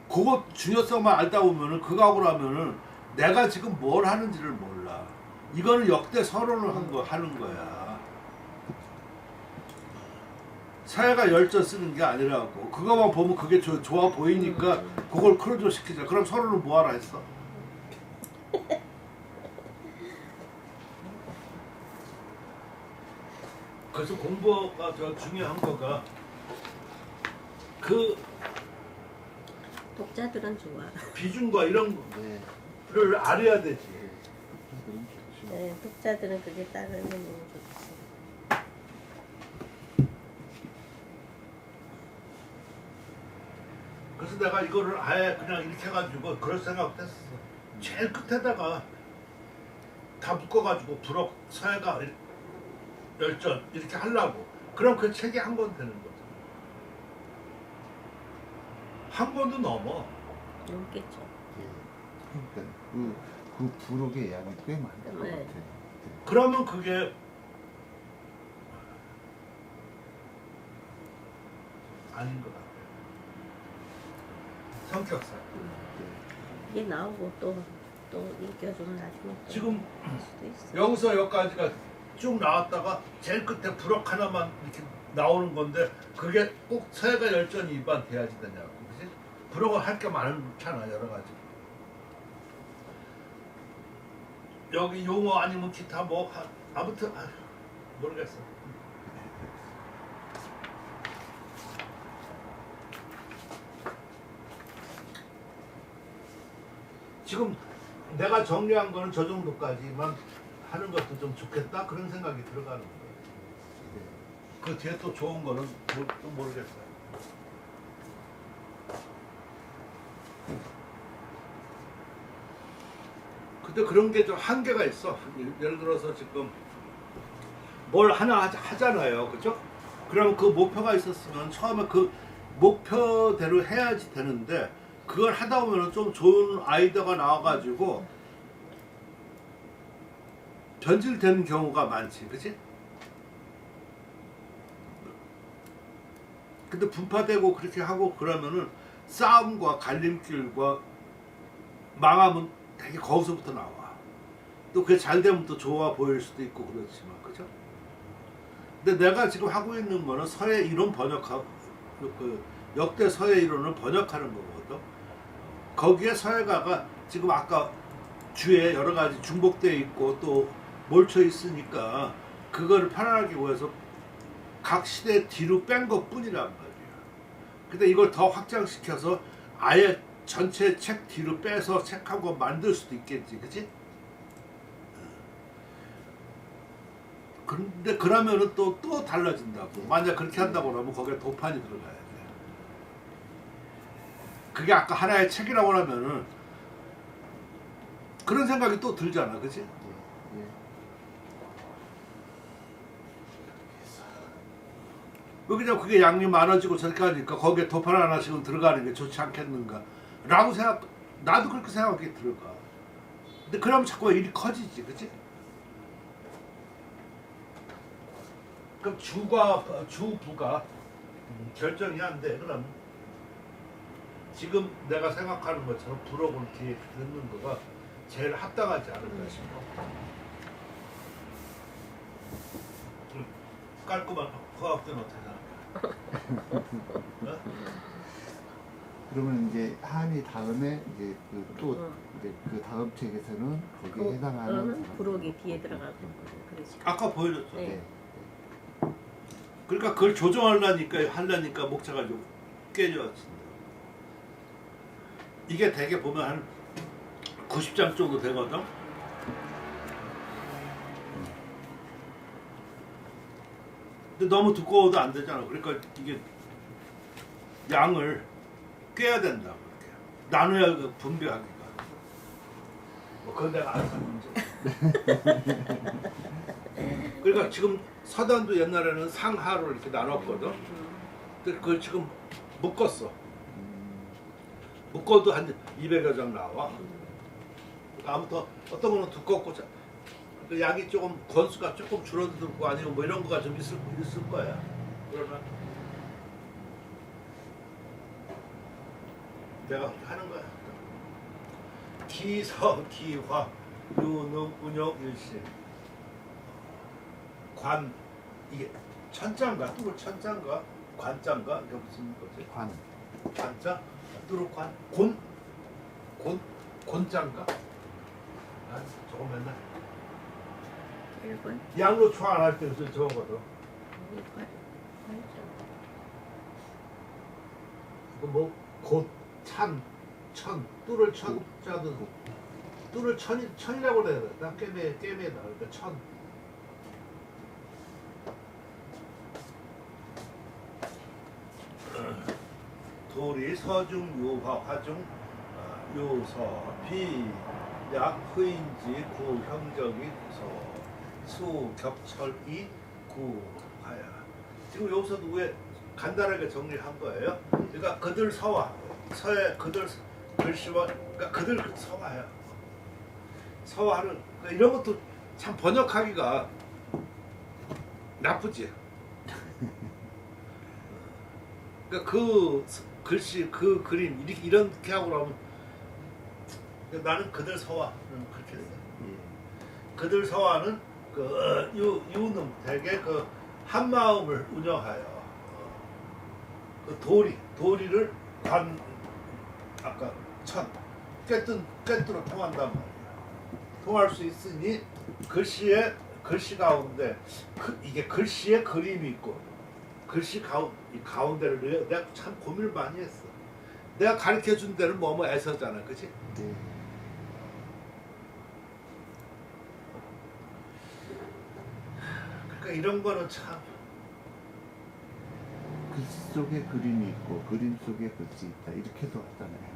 그거 중요성만 알다 보면은 그거하고 하면은 내가 지금 뭘 하는지를 몰라. 이거는 역대 서론을 하는 거야. 사회가 열전 쓰는 게 아니라고. 그거만 보면 그게 좋아 보이니까 그걸 크로즈 시키자. 그럼 서론을 뭐하라 했어? 그래서 공부가 저 중요한 거가 그 독자들은 좋아. 비중과 이런 네. 거를 알아야 되지. 네, 독자들은 그게 따르면 너무 좋지. 그래서 내가 이거를 아예 그냥 이렇게 해가지고 그럴 생각도 했어. 제일 끝에다가 다 묶어가지고 불어 사회가 열전 이렇게 하려고. 그럼 그 책이 한 권 되는 거죠. 한 권도 넘어. 넘겠죠. 그러니까 그 부록의 양이 꽤 많을 것 네. 같아요. 그러면 그게 아닌 것 같아요. 성격상. 이게 나오고 또 읽혀주면 나중에 또 지금 할 수도 있어. 여기서 여기까지가 쭉 나왔다가 제일 끝에 부럭 하나만 이렇게 나오는 건데 그게 꼭 사회가 열전이 입안돼야지 되냐고. 그지? 부럭을 할 게 많잖아 여러 가지. 여기 용어 아니면 기타 뭐 아무튼 모르겠어. 지금 내가 정리한 거는 저 정도까지만 하는 것도 좀 좋겠다 그런 생각이 들어가는 거예요. 그 뒤에 또 좋은 거는 또 모르겠어요. 근데 그런 게 좀 한계가 있어. 예를 들어서 지금 뭘 하나 하잖아요, 그죠? 그러면 그 목표가 있었으면 처음에 그 목표대로 해야지 되는데 그걸 하다 보면 좀 좋은 아이디어가 나와가지고 변질되는 경우가 많지, 그치? 근데 분파되고 그렇게 하고 그러면은 싸움과 갈림길과 망하면 되게 거기서부터 나와. 또 그게 잘 되면 또 좋아 보일 수도 있고 그렇지만, 그죠? 근데 내가 지금 하고 있는 거는 서예 이론 번역하고 그 역대 서예 이론을 번역하는 거거든. 거기에 서예가가 지금 아까 주에 여러 가지 중복되어 있고 또 몰쳐 있으니까 그거를 편안하게 보여서 각 시대 뒤로 뺀 것 뿐이란 말이야. 근데 이걸 더 확장시켜서 아예 전체 책 뒤로 빼서 책 한 권 만들 수도 있겠지, 그치? 근데 그러면은 또 달라진다고. 만약 그렇게 한다고 그러면 거기에 도판이 들어가야 돼. 그게 아까 하나의 책이라고 하면은 그런 생각이 또 들잖아, 그치? 왜 그냥 그게 양이 많아지고 저렇게 하니까 거기에 도판 하나씩은 들어가는 게 좋지 않겠는가 라고 나도 그렇게 생각이 들어가. 근데 그러면 자꾸 일이 커지지, 그치? 그럼 주부가 결정이 안 돼. 그럼 지금 내가 생각하는 것처럼 부록을 뒤에 듣는 거가 제일 합당하지 않을까 싶어. 깔끔한 허합된 어떻게 생각해? 그러면 이제 한이 다음에 이제 이제 그 다음 책에서는 거기에 해당하는 그러면 사람. 부록이 뒤에 들어가고 그러지. 아까 보여줬죠. 네. 그러니까 그걸 하려니까 목차가 좀 깨져진다. 이게 대개 보면 한 90장 정도 되거든. 근데 너무 두꺼워도 안 되잖아. 그러니까 이게 양을 꿰야 된다. 그렇게 나눠야 분배하기가. 뭐 그건 내가 알아서 문제. 그러니까 지금 서단도 옛날에는 상하로 이렇게 나눴거든. 근데 그걸 지금 묶었어. 묶어도 한 200여 장 나와. 아무튼 어떤 거는 두껍고 그 약이 조금 권수가 조금 줄어들고 아니면 뭐 이런 거가 좀 있을 거야. 그러나 내가 하는 거야. 기서 기화 유능 운영 일신 관 이게 천자인가 뚜글 천자인가 관자인가 이게 무슨 거지? 관. 관자 뚜글 곤자인가? 아 조금 맨날 1번. 양로초 안 할 때는 적어거든. 뭐곧찬 천 뚜를 천자든 뚜를 천이라고 그래야 돼. 나 깨매다 그러니까 천. 도리 서중 요화 화중 요서 비약 흐인지 구 형적이 수 겹철이 구하야. 지금 여기서도 왜 간단하게 정리한 거예요. 그러니까 그들 서화 서에 그들 글씨와 그러니까 그들 서화야. 서화는 그러니까 이런 것도 참 번역하기가 나쁘지. 그러니까 그 글씨 그 그림 이렇게 하고 그러면 나는 그들 서화는 그렇게 돼. 그들 서화는 그 유는 되게 그 한 마음을 운영하여 그 도리를 관 아까 천 꿰뚫어 통한단 말이야. 통할 수 있으니 글씨 가운데 이게 글씨에 그림이 있고 글씨 가운데를 내가 참 고민을 많이 했어. 내가 가르쳐 준 데는 뭐에서잖아, 그렇지? 네. 그러니까 이런 거는 참 글씨 속에 그림이 있고 그림 속에 글씨 있다 이렇게도 하잖아요.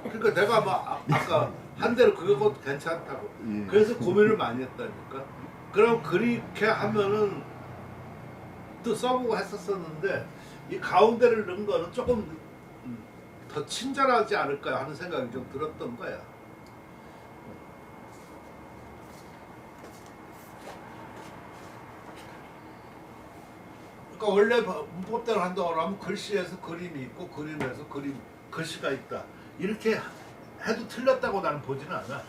그러니까 내가 막 아까 한 대로 그거 괜찮다고. 예. 그래서 고민을 많이 했다니까. 그럼 그렇게 하면은 또 써보고 했었었는데 이 가운데를 넣은 거는 조금 더 친절하지 않을까 하는 생각이 좀 들었던 거야. 그러니까 원래 문법대로 한다고 하면 글씨에서 그림이 있고 그림에서 글씨가 있다. 이렇게 해도 틀렸다고 나는 보지는 않아.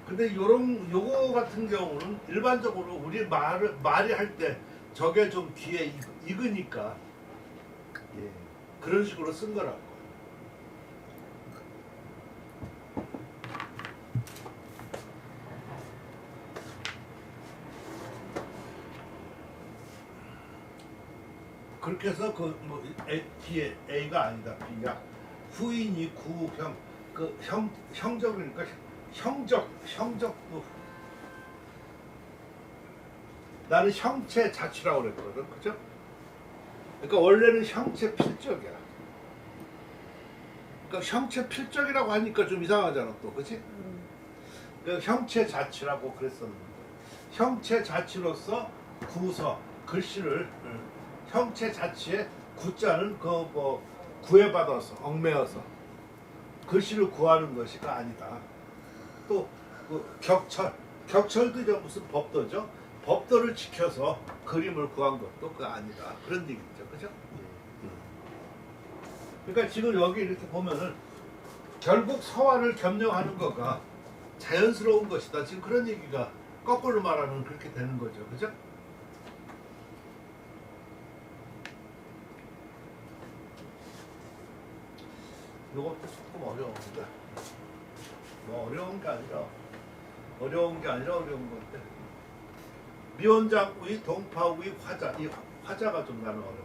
근데 요거 같은 경우는 일반적으로 우리 말이 할 때 저게 좀 귀에 익으니까 예. 그런 식으로 쓴 거라고. 그렇게 해서 뒤에 A가 아니다 B야. 후인이 구형 형적이니까 형적도 나는 형체 자취라고 그랬거든, 그죠? 그러니까 원래는 형체 필적이야. 그러니까 형체 필적이라고 하니까 좀 이상하잖아, 또, 그렇지? 그러니까 형체 자취라고 그랬었는데 형체 자취로서 구서 글씨를 형체 자취에 구자는 구애받아서 얽매여서 글씨를 구하는 것이가 아니다. 또 격철도 이제 무슨 법도죠. 법도를 지켜서 그림을 구한 것도 그 아니다. 그런 얘기죠, 그죠? 그러니까 지금 여기 이렇게 보면은 결국 서화를 겸용하는 거가 자연스러운 것이다. 지금 그런 얘기가 거꾸로 말하면 그렇게 되는 거죠, 그죠? 이것도 조금 어려운데 뭐 어려운 게 아니라 어려운 건데 미원장의 동파의 화자 이 화자가 좀 나는 어려워.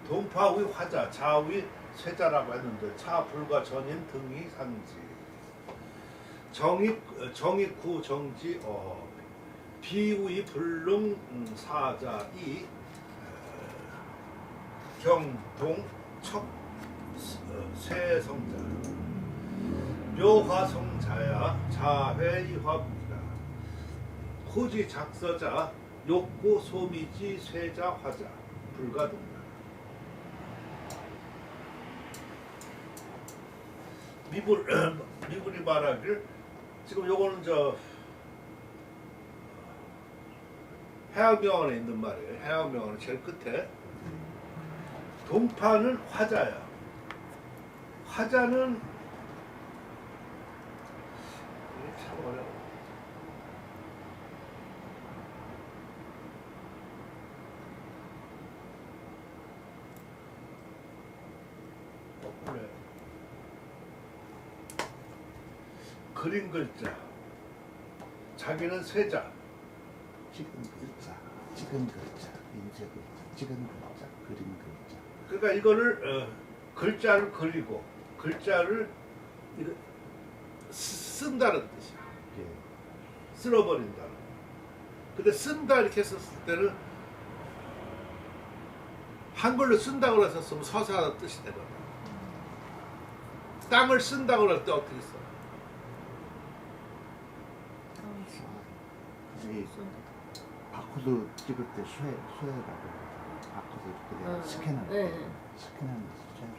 동파의 화자 자의 쇠자라고 했는데 차 불과 전인 등이 상지 정이 구 정지 비의 불능 사자 이 경동 척 세성자 묘화성자야 자회이화부다 호지 작서자 욕구 소미지 쇠자 화자 불가동다. 미불이 말하길 지금 요거는 저 해양명언에 있는 말이에요. 해양명언은 제일 끝에 동파는 화자야. 화자는 이게 참 어려워. 그래. 그린 글자. 자기는 세자. 찍은 글자, 찍은 글자, 인쇄 글자, 찍은 글자, 그린 글자. 그러니까 이거를 글자를 그리고 글자를 이거 쓴다는 뜻이야. 예. 쓸어버린다는. 근데 쓴다 이렇게 썼을 때는 한글로 쓴다고 해서 쓰면 서사의 뜻이 되거든. 땅을 쓴다고 할 때 어떻게 써? 이 바코드 찍을 때 쇠라고 바코드 이렇게 내가 스캔할 때 네. 스캔하면서 쇠로.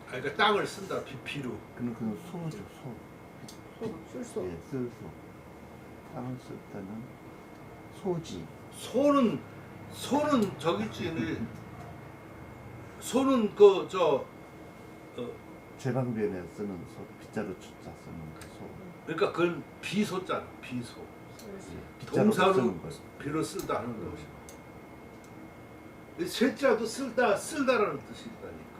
그러니까 땅을 쓴다. 비로. 그는 소죠, 소. 술소. 예, 쓸소. 땅을 쓸 때는 소지. 소는 저기지. 소는 그 제방변에 쓰는 소, 빗자루 주자 쓰는 그 소. 그러니까 그건 비소자는 비소. 예, 빗자루로 동사로 쓰는 거. 비로 쓰다 하는 것이. 이 쇠자도 쓸다라는 뜻이 있다니까.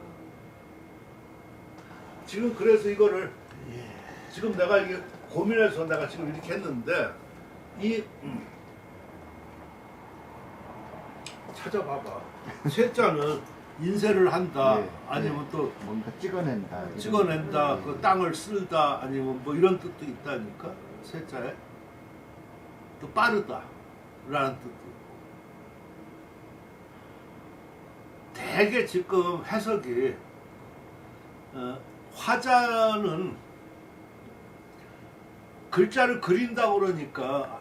지금 그래서 이거를 지금 내가 이게 고민해서 내가 지금 이렇게 했는데 이 찾아봐봐. 쇠자는 인쇄를 한다. 예, 아니면 또 뭔가 찍어낸다. 이런 찍어낸다. 거. 그 땅을 쓸다. 아니면 뭐 이런 뜻도 있다니까. 쇠자에 또 빠르다라는 뜻도. 대개 지금 해석이 화자는 글자를 그린다고 그러니까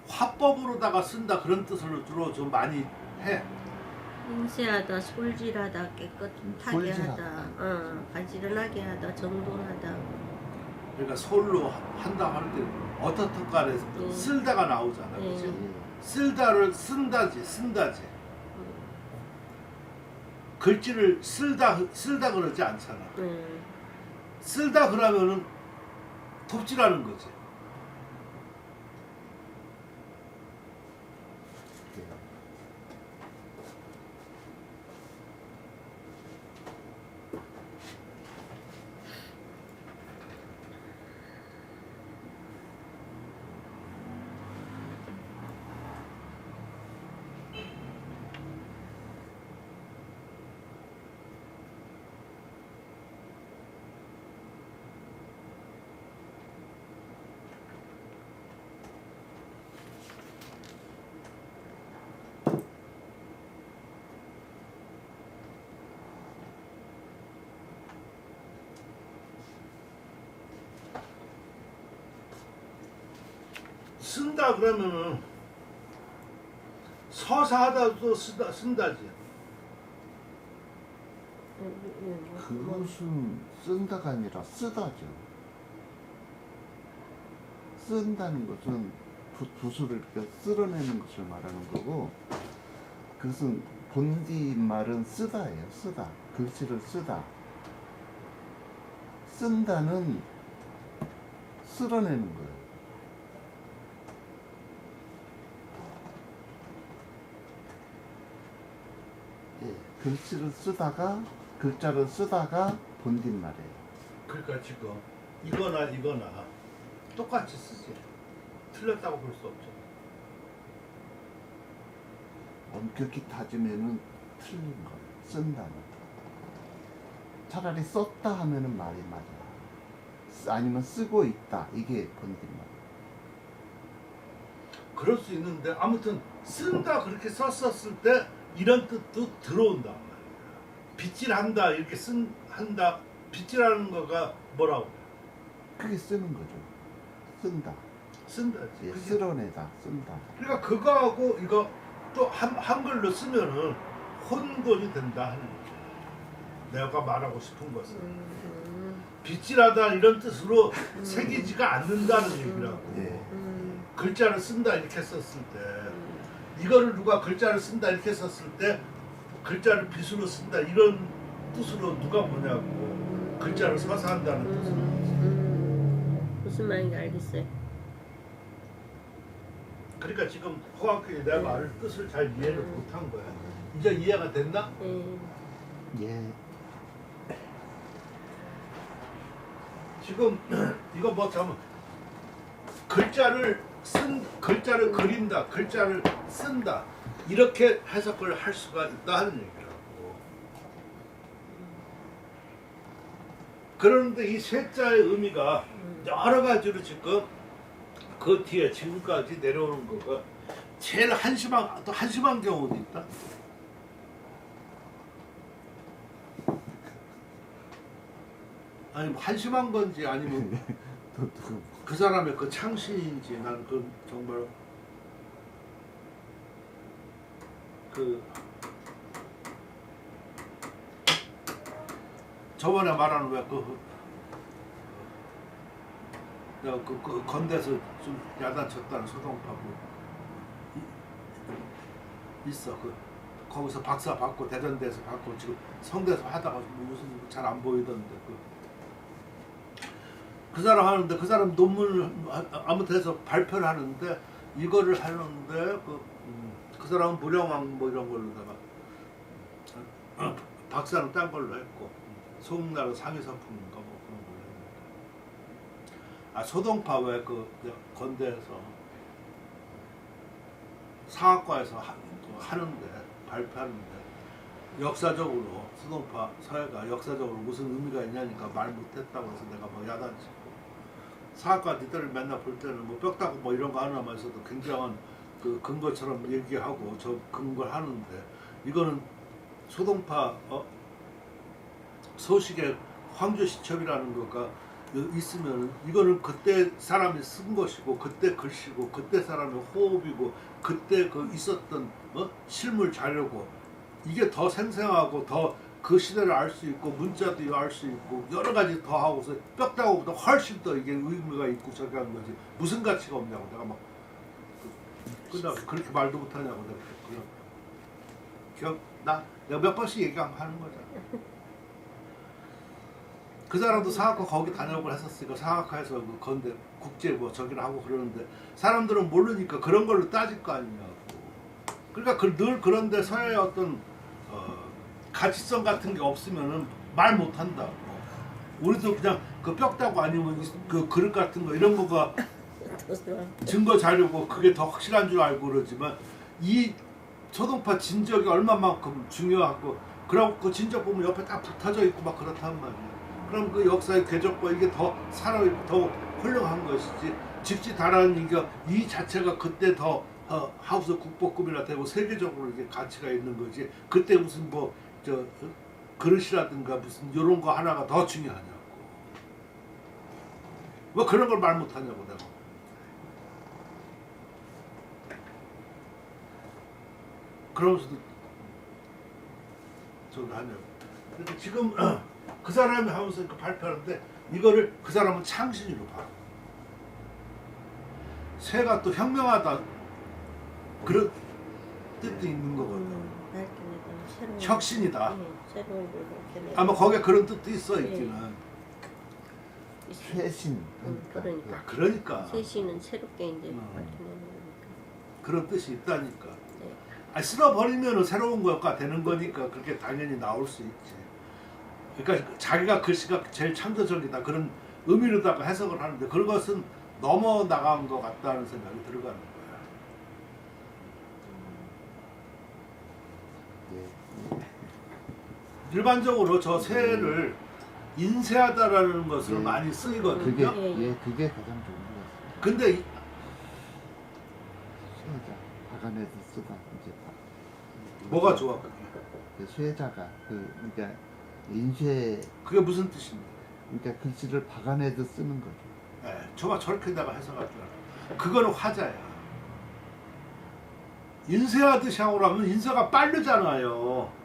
화법으로다가 쓴다 그런 뜻으로 주로 좀 많이 해. 인쇄하다, 솔질하다, 깨끗하게 솔질하다. 하다, 바지런하게 하다, 정돈하다. 그러니까 솔로 한다 할 때 어떻든 간에 쓸다가 나오잖아. 그치? 예. 쓸다를 쓴다지. 글씨를 쓸다 그러지 않잖아. 쓸다 그러면은 돕지라는 거지. 예. 쓴다 그러면은 서사하다도 쓴다지. 그것은 쓴다가 아니라 쓰다죠. 쓴다는 것은 붓을 이렇게 쓸어내는 것을 말하는 거고, 그것은 본디 말은 쓰다예요. 쓰다. 글씨를 쓰다. 쓴다는 쓸어내는 거예요. 예, 글씨를 쓰다가 글자를 쓰다가 본딘 말이에요. 그러니까 지금 이거나 똑같이 쓰지. 틀렸다고 볼 수 없죠. 엄격히 따지면은 틀린 거예요. 쓴다는. 차라리 썼다 하면은 말이 맞아요. 아니면 쓰고 있다. 이게 본딘 말. 그럴 수 있는데 아무튼 쓴다 그렇게 썼었을 때 이런 뜻도 들어온단 말이야. 빗질한다 이렇게 한다. 빗질하는 거가 뭐라고? 그게 쓰는 거죠. 쓴다. 쓴다지. 예, 그게- 쓸어내다. 쓴다. 그러니까 그거하고 이거 또 한글로 쓰면은 혼돈이 된다 하는 거죠. 내가 말하고 싶은 것은 빗질하다 이런 뜻으로 새기지가 않는다는 얘기라고. 예. 글자를 쓴다 이렇게 썼을 때 이거를 누가 글자를 쓴다 이렇게 썼을 때 글자를 빗으로 쓴다 이런 뜻으로 누가 보냐고. 글자를 써서 한다는 뜻으로. 무슨 말인지 알겠어요. 그러니까 지금 호학교에 내 말을 뜻을 잘 이해를 못한 거야. 이제 이해가 됐나? 예. 지금 이거 뭐 참 글자를 그린다, 글자를 쓴다 이렇게 해석을 할 수가 있다는 얘기라고. 그런데 이 쇠자의 의미가 여러 가지로 지금 그 뒤에 지금까지 내려오는 거가 제일 한심한 경우도 있다. 아니 뭐 한심한 건지 아니면 그 사람의 그 창신인지 나는 그 정말 그 저번에 말하는 왜 내가 그 건대에서 좀 야단쳤다는 소동파고 있어. 거기서 박사 받고 대전대에서 받고 지금 성대에서 하다가 무슨 잘 안 보이던데 그 사람 하는데 그 사람 논문을 아무튼 해서 발표를 하는데 이거를 하는데 그 사람은 무령왕 뭐 이런 걸로다가 박사는 딴 걸로 했고 송나라 상위서품인가 뭐 그런 걸로 했는데 소동파 왜 그 건대에서 사학과에서 하는데 발표하는데 역사적으로 소동파 사회가 역사적으로 무슨 의미가 있냐니까 말 못했다고 해서 내가 뭐 야단치고 사학과 니들 맨날 볼 때는 뭐 뼈다고 뭐 이런 거 하나면서도 굉장한 그 근거처럼 얘기하고 저 근거를 하는데 이거는 소동파 소식의 황조시첩이라는 거가 있으면 이거는 그때 사람이 쓴 것이고 그때 글씨고 그때 사람의 호흡이고 그때 그 있었던 실물 자료고 이게 더 생생하고 더 그 시대를 알 수 있고 문자도 알 수 있고 여러 가지 더 하고서 뼈다고보다 훨씬 더 이게 의미가 있고 저기 하는 거지 무슨 가치가 없냐고 내가 막 끝나고 그렇게 말도 못하냐고 내가 그냥 기억나? 내가 몇 번씩 얘기하는 거잖아. 그 사람도 사학과 거기 다녀오고 했었으니까 사학과에서 그 건대 국제 뭐 저기를 하고 그러는데 사람들은 모르니까 그런 걸로 따질 거 아니냐고. 그러니까 늘 그런데 서해의 어떤 가치성 같은 게 없으면은 말 못한다고. 우리도 그냥 그 뼈다고 아니면 그 그릇 같은 거 이런 거가 증거 자료고 그게 더 확실한 줄 알고 그러지만 이 소동파 진적이 얼마만큼 중요하고 그러고 그 진적 보면 옆에 딱 붙어져 있고 막 그렇단 말이야. 그럼 그 역사의 궤적과 이게 더 살아있고 더 훌륭한 것이지 직지다라는 이게 이 자체가 그때 더 하우스 국보급이나 되고 세계적으로 이게 가치가 있는 거지 그때 무슨 뭐 저 그릇이라든가 무슨 이런 거 하나가 더 중요하냐고. 왜 그런 걸 말 못하냐고 내가. 그러면서도 저기 하냐고. 그러니까 지금 그 사람이 하면서 그 발표하는데 이거를 그 사람은 창신으로 봐. 새가 또 현명하다 그런 뜻도 있는 거거든. 혁신이다. 아마 거기에 그런 뜻도 있어 있기는. 쇄신. 그러니까. 그러니까. 쇄신은 새롭게 이제 밝혀내는 거니까. 그런 뜻이 있다니까. 네. 쓸어버리면 새로운 거가 되는 거니까 그렇게 당연히 나올 수 있지. 그러니까 자기가 글씨가 제일 창조적이다 그런 의미로다가 해석을 하는데 그것은 넘어 나간 것 같다는 생각이 들어가는 거야. 일반적으로 저 새를 인쇄하다라는 것을 많이 쓰이거든요. 그게 가장 좋은 것 같습니다. 근데 수혜자 박아내서 쓰다 이제 뭐가 좋아 그게? 그 수혜자가 그러니까 인쇄 그게 무슨 뜻입니까? 그러니까 글씨를 박아내듯 쓰는 거죠. 네, 저가 저렇게다가 해석할 줄 알아. 그거는 화자야. 인쇄하듯이 하고 하면 인쇄가 빠르잖아요.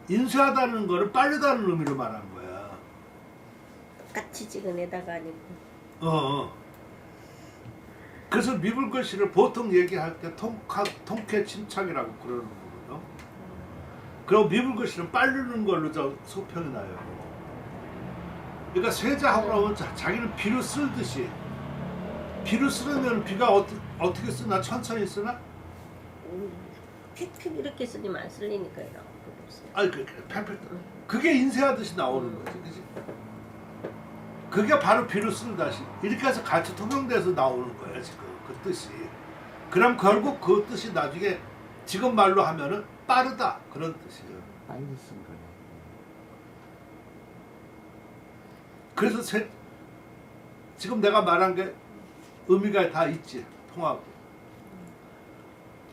인쇄하다는 거는 빠르다는 의미로 말한 거야. 똑같이 찍어내다가 아니고. 어. 그래서 미불글씨를 보통 얘기할 때 통쾌 침착이라고 그러는 거거든요. 그럼 미불글씨는 빠르는 걸로 저 소평이 나요. 그러니까 세자하고 나면 자기는 비로 쓰듯이 비로 쓰려면 비가 어떻게 쓰나? 천천히 쓰나? 휙휙 이렇게 쓰지만 안 쓸리니까요. 아니 그게 인쇄하듯이 나오는 거지, 그지? 그게 바로 비로 쓴다시 이렇게 해서 같이 통용돼서 나오는 거야 지금 그 뜻이. 그럼 결국 그 뜻이 나중에 지금 말로 하면은 빠르다 그런 뜻이에요. 빨리 쓴 거네. 그래서 지금 내가 말한 게 의미가 다 있지 통하고.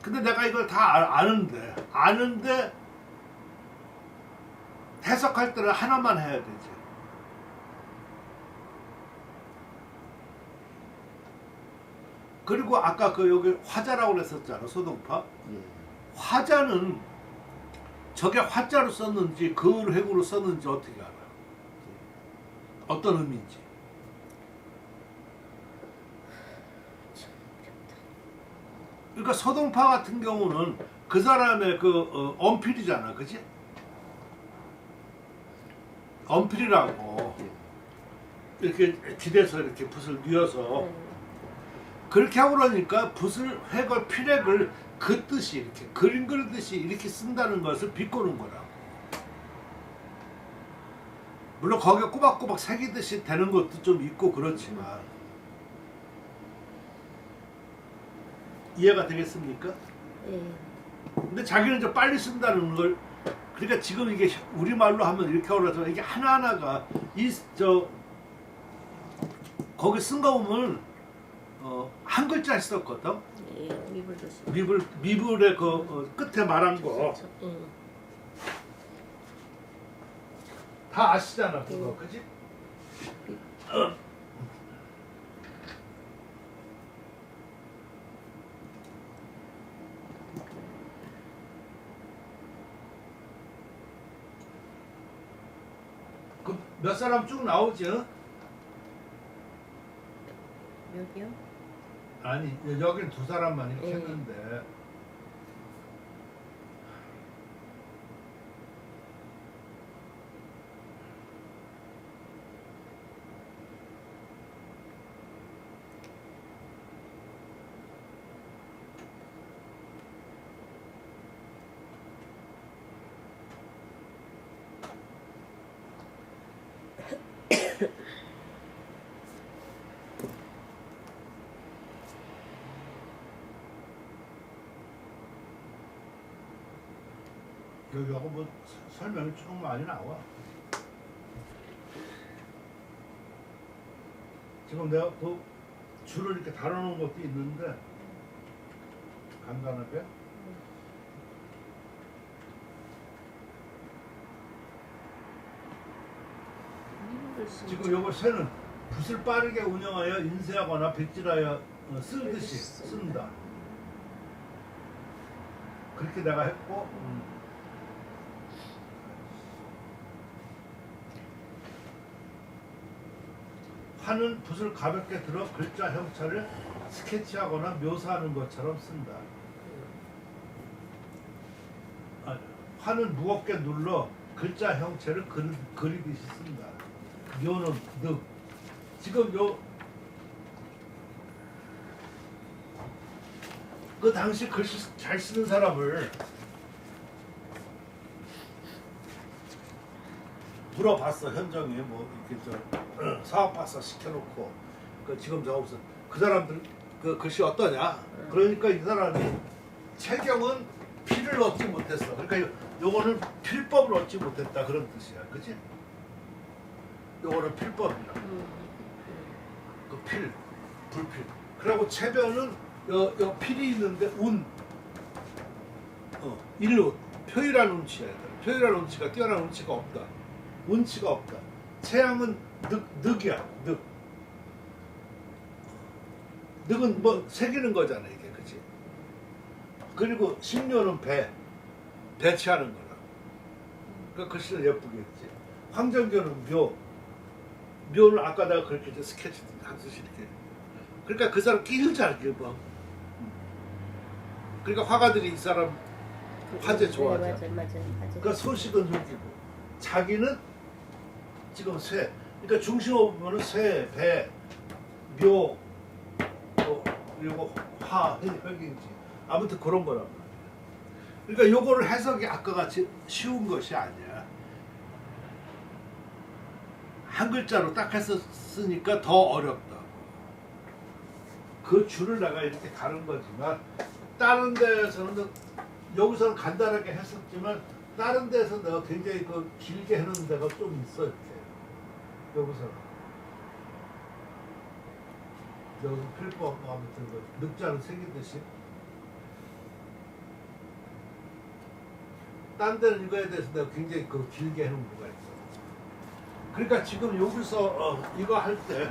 근데 내가 이걸 다 아는데 해석할 때는 하나만 해야 되지. 그리고 아까 그 여기 화자라고 그랬었잖아, 소동파. 예. 화자는 저게 화자로 썼는지 그을 획으로 썼는지 어떻게 알아? 어떤 의미인지. 그러니까 소동파 같은 경우는 그 사람의 그 언필이잖아, 그지? 언필이라고 이렇게 지대서 이렇게 붓을 뉘어서 그렇게 하고 그러니까 붓을 획을 필획을 그 뜻이 이렇게 그림 그리듯이 이렇게 쓴다는 것을 비꼬는 거라. 물론 거기에 꼬박꼬박 새기듯이 되는 것도 좀 있고 그렇지만 이해가 되겠습니까? 예. 근데 자기는 이제 빨리 쓴다는 걸 그러니까 지금 이게 우리말로 하면 이렇게 하라서 이게 하나하나가 거기 쓴 거 보면 한 글자 썼거든. 예. 미불도 쓰. 미불의 그 끝에 말한 거 다 아시잖아 그거, 그지? 그 몇 사람 쭉 나오지? 어? 여기요? 아니 여긴 두 사람만 이렇게 예. 했는데 여기하고 뭐 설명이 쭉 많이 나와. 지금 내가 그 줄을 이렇게 다뤄놓은 것도 있는데 간단하게 미불도 쓰. 지금 요거 새는 붓을 빠르게 운영하여 인쇄하거나 빗질하여 쓰듯이 쓴다. 그렇게 내가 했고 화는 붓을 가볍게 들어 글자 형체를 스케치하거나 묘사하는 것처럼 쓴다. 화는 무겁게 눌러 글자 형체를 그리듯이 쓴다. 묘는 늑. 지금 그 당시 글씨 잘 쓰는 사람을 물어봤어. 현정이 뭐 이렇게 사업박사 시켜놓고 그 지금 저 무슨 그 사람들 그 글씨 어떠냐? 그러니까 이 사람이 체경은 필을 얻지 못했어. 그러니까 요거는 필법을 얻지 못했다 그런 뜻이야, 그지? 요거는 필법이라. 그 필, 불필. 그리고 체변은 요 필이 있는데 일로 표일한 운치야. 표일한 운치가 뛰어난 운치가 없다. 운치가 없다. 체양은 늑이야. 늑은 뭐 새기는 거잖아 이게, 그치? 그리고 신료는 배치하는 거라. 그러니까 글씨를 예쁘게 했지. 황정교는 묘를 아까 내가 그렇게 이제 스케치 하듯이 이렇게. 그러니까 그 사람 끼를 잘 그려. 그러니까 화가들이 이 사람 화제 좋아하잖아. 네, 맞아요. 그러니까 소식은 여기고 자기는 지금 쇠. 그러니까 중심을 보면은 쇠, 배, 묘, 그리고 화, 흑인지 아무튼 그런 거란 말이야. 그러니까 요거를 해석이 아까 같이 쉬운 것이 아니야. 한 글자로 딱 해서 쓰니까 더 어렵다. 그 줄을 내가 이렇게 가는 거지만 다른 데에서는 여기서는 간단하게 했었지만 다른 데에서 내가 굉장히 그 길게 해놓은 데가 좀 있어 이렇게. 여기서 필법 아무튼 그 늑자는 새기듯이 딴 데는 이거에 대해서 내가 굉장히 그 길게 해놓은 거가 있어. 그러니까 지금 여기서 이거 할 때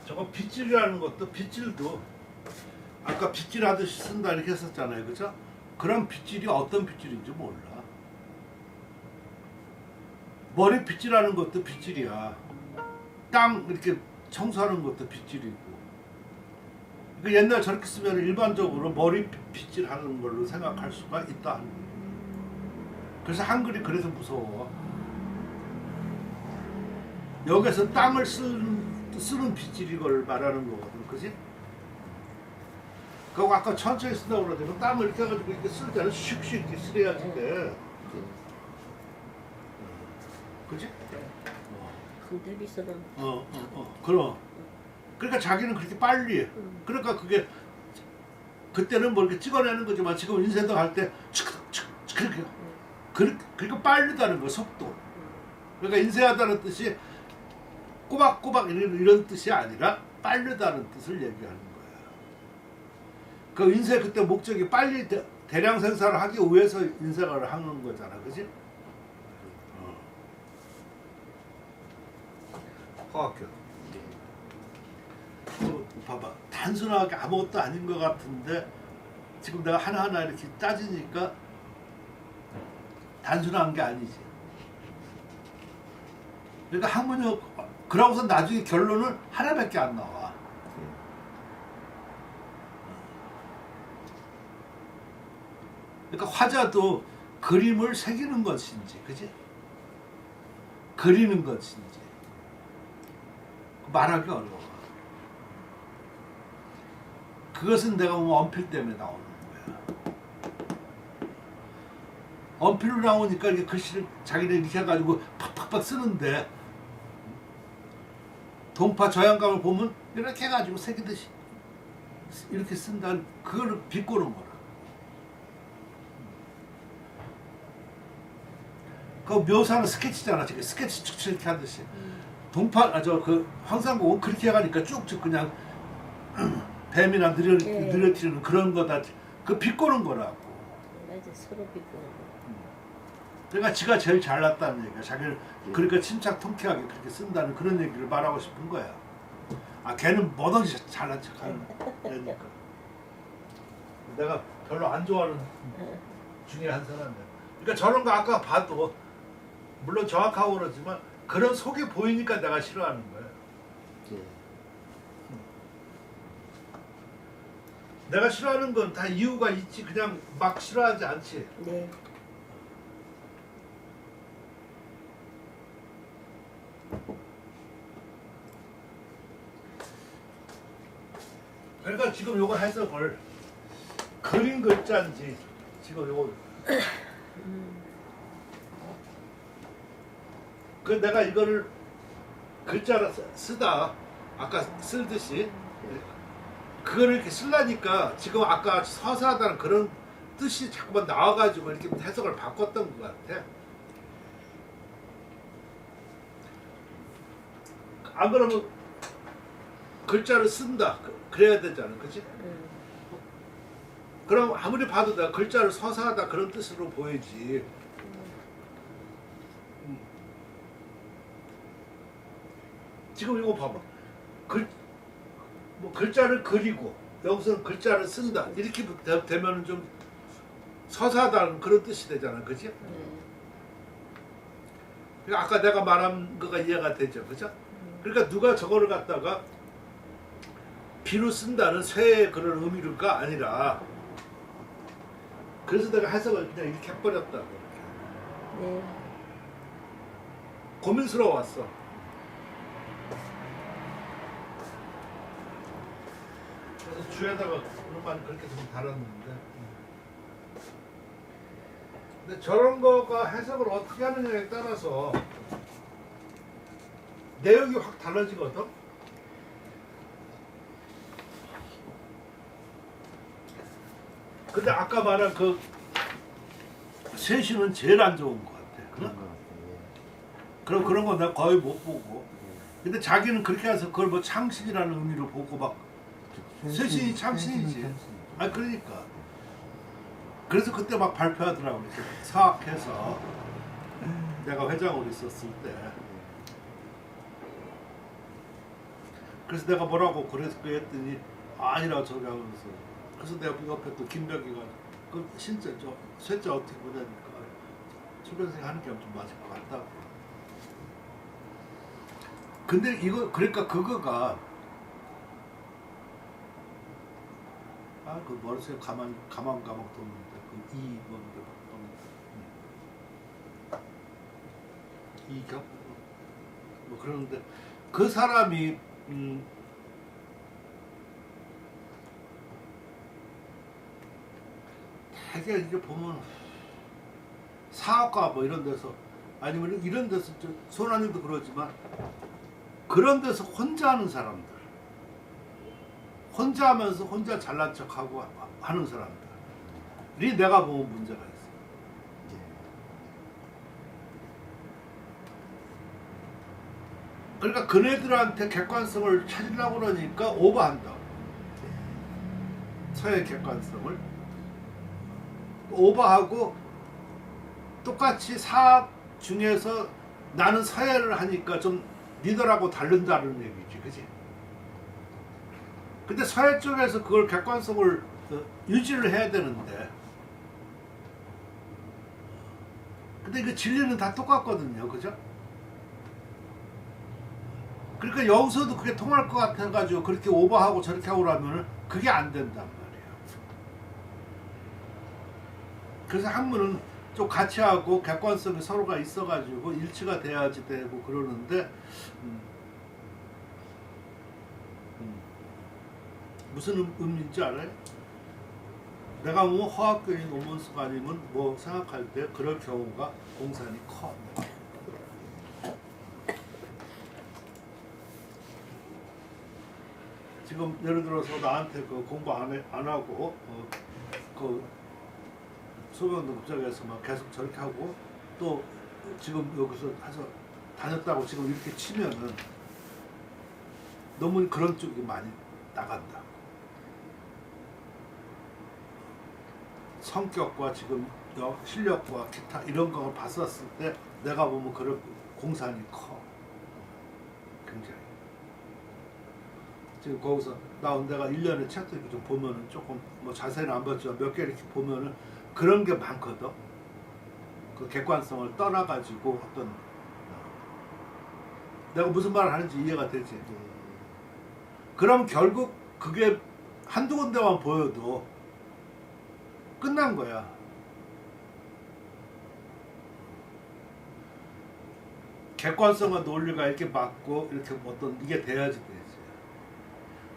저거 빗질이라는 것도 빗질도 아까 빗질 하듯이 쓴다 이렇게 했었잖아요, 그죠? 그런 빗질이 어떤 빗질인지 몰라. 머리 빗질하는 것도 빗질이야. 땅 이렇게 청소하는 것도 빗질이고. 그 옛날 저렇게 쓰면 일반적으로 머리 빗질하는 걸로 생각할 수가 있다 하는 거예요. 그래서 한글이 그래서 무서워. 여기서 땅을 쓰는 빗질 이걸 말하는 거거든, 그지? 그거 아까 천천히 쓴다고 그러더니 땀을 이렇게 해가지고 이렇게 쓸 때는 슉슉 이렇게 쓰려야지 돼. 그지? 근데 비서는 그럼. 그러니까 자기는 그렇게 빨리 해. 그러니까 그게 그때는 뭐 이렇게 찍어내는 거지만 지금 인쇄도 할 때 그렇게 그러니까 빠르다는 거야, 속도. 그러니까 인쇄하다는 뜻이 꼬박꼬박 이런 뜻이 아니라 빠르다는 뜻을 얘기하는 거야. 그 인쇄 그때 목적이 빨리 대량 생산을 하기 위해서 인쇄를 하는 거잖아, 그지? 화학교. 봐봐, 단순하게 아무것도 아닌 것 같은데 지금 내가 하나하나 이렇게 따지니까 단순한 게 아니지. 그러니까 학문이 그러고서 나중에 결론은 하나밖에 안 나와. 그러니까 화자도 그림을 새기는 것인지, 그지? 그리는 것인지 말하기 어려워. 그것은 내가 보면 언필 때문에 나오는 거야. 언필로 나오니까 이렇게 글씨를 자기는 이렇게 해가지고 팍팍팍 쓰는데 동파 저양감을 보면 이렇게 해가지고 새기듯이 이렇게 쓴다는 그거를 비꼬는 거라. 그 묘사는 스케치잖아. 지금 스케치 축축 이렇게 하듯이. 동파 그 황산곡은 그렇게 해가니까 쭉쭉 그냥 뱀이나 느려뜨리는 그런 거다. 그 비꼬는 거라고. 맞아, 서로 비꼬는 거. 그러니까 지가 제일 잘났다는 얘기야. 자기를 그러니까 침착 통쾌하게 그렇게 쓴다는 그런 얘기를 말하고 싶은 거야. 아, 걔는 뭐든지 잘난 척하는 애니까. 내가 별로 안 좋아하는 중에 한 사람이야. 그러니까 저런 거 아까 봐도 물론 정확하고 그러지만 그런 속이 보이니까 내가 싫어하는 거야. 내가 싫어하는 건 다 이유가 있지. 그냥 막 싫어하지 않지. 네. 그러니까 지금 요거 해석을 그린 글자인지 지금 요거 그 내가 이거를 글자로 쓰다 아까 쓰듯이 그거를 이렇게 쓰려니까 지금 아까 서사하다는 그런 뜻이 자꾸만 나와가지고 이렇게 해석을 바꿨던 것 같아. 안 그러면 글자를 쓴다 그래야 되잖아, 그치? 그럼 아무리 봐도 내가 글자를 서사하다 그런 뜻으로 보이지. 지금 이거 봐봐. 뭐 글자를 그리고 여기서는 글자를 쓴다. 이렇게 되면은 좀 서사하다는 그런 뜻이 되잖아, 그지? 네. 그러니까 아까 내가 말한 거가 이해가 되죠, 그죠? 그러니까 누가 저거를 갖다가 비로 쓴다는 쇠의 그런 의미가 아니라, 그래서 내가 해석을 그냥 이렇게 해버렸다고. 네. 고민스러웠어. 그래서 주에다가 오랜만에 그렇게 좀 달았는데, 근데 저런 거가 해석을 어떻게 하느냐에 따라서 내용이 확 달라지거든. 근데 아까 말한 그 셋이는 제일 안 좋은 것 같아. 그런 것 같아요. 그럼 그런 거 내가 거의 못 보고. 근데 자기는 그렇게 해서 그걸 뭐 창신이라는 의미로 보고 막 셋이 창신이지. 아 그러니까. 그래서 그때 막 발표하더라고. 이렇게 사학해서 내가 회장으로 있었을 때. 그래서 내가 뭐라고 그랬더니 아니라 저기 하면서. 그래서 내가 그 옆에 또 김병기가 그 진짜 저 셋째 어떻게 보냐니까 초등생 하는 게 좀 맞을 것 같다고. 근데 이거 그러니까 그거가 그 머릿속에 가만 뒀는데 그 이건데 이격 뭐 그러는데 그 사람이 되게 이게 보면 사학과 뭐 이런 데서 아니면 이런 데서 손아님도 그러지만 그런 데서 혼자 하는 사람들, 혼자 하면서 혼자 잘난 척하고 하는 사람들이 내가 보면 문제가 있어. 그러니까 그네들한테 객관성을 찾으려고 그러니까 오버한다. 서의 객관성을 오버하고 똑같이 사학 중에서 나는 서예를 하니까 좀 니들하고 다른다는 얘기지, 그지? 근데 서예 쪽에서 그걸 객관성을 유지를 해야 되는데, 근데 그 진리는 다 똑같거든요, 그죠? 그러니까 여기서도 그게 통할 것 같아가지고 그렇게 오버하고 저렇게 하고 그러면은 그게 안 된단 말이에요. 그래서 학문은 좀 같이 하고 객관성이 서로가 있어가지고 일치가 돼야지 되고 그러는데 무슨 의미인지 알아요? 내가 뭐 화학교인 논문수가 아니면 뭐 생각할 때 그럴 경우가 공산이 커. 지금 예를 들어서 나한테 그 공부 안 하고 그 소변도 극장에서 막 계속 저렇게 하고 또 지금 여기서 해서 다녔다고 지금 이렇게 치면은 너무 그런 쪽이 많이 나간다. 성격과 지금 실력과 기타 이런 걸 봤었을 때 내가 보면 그런 공산이 커. 굉장히. 지금 거기서 내가 1년에 책도 이렇게 좀 보면은 조금 뭐 자세히는 안 봤지만 몇 개 이렇게 보면은 그런 게 많거든. 그 객관성을 떠나가지고 어떤 내가 무슨 말을 하는지 이해가 되지. 그럼 결국 그게 한두 군데만 보여도 끝난 거야. 객관성과 논리가 이렇게 맞고 이렇게 어떤 이게 돼야지 되지.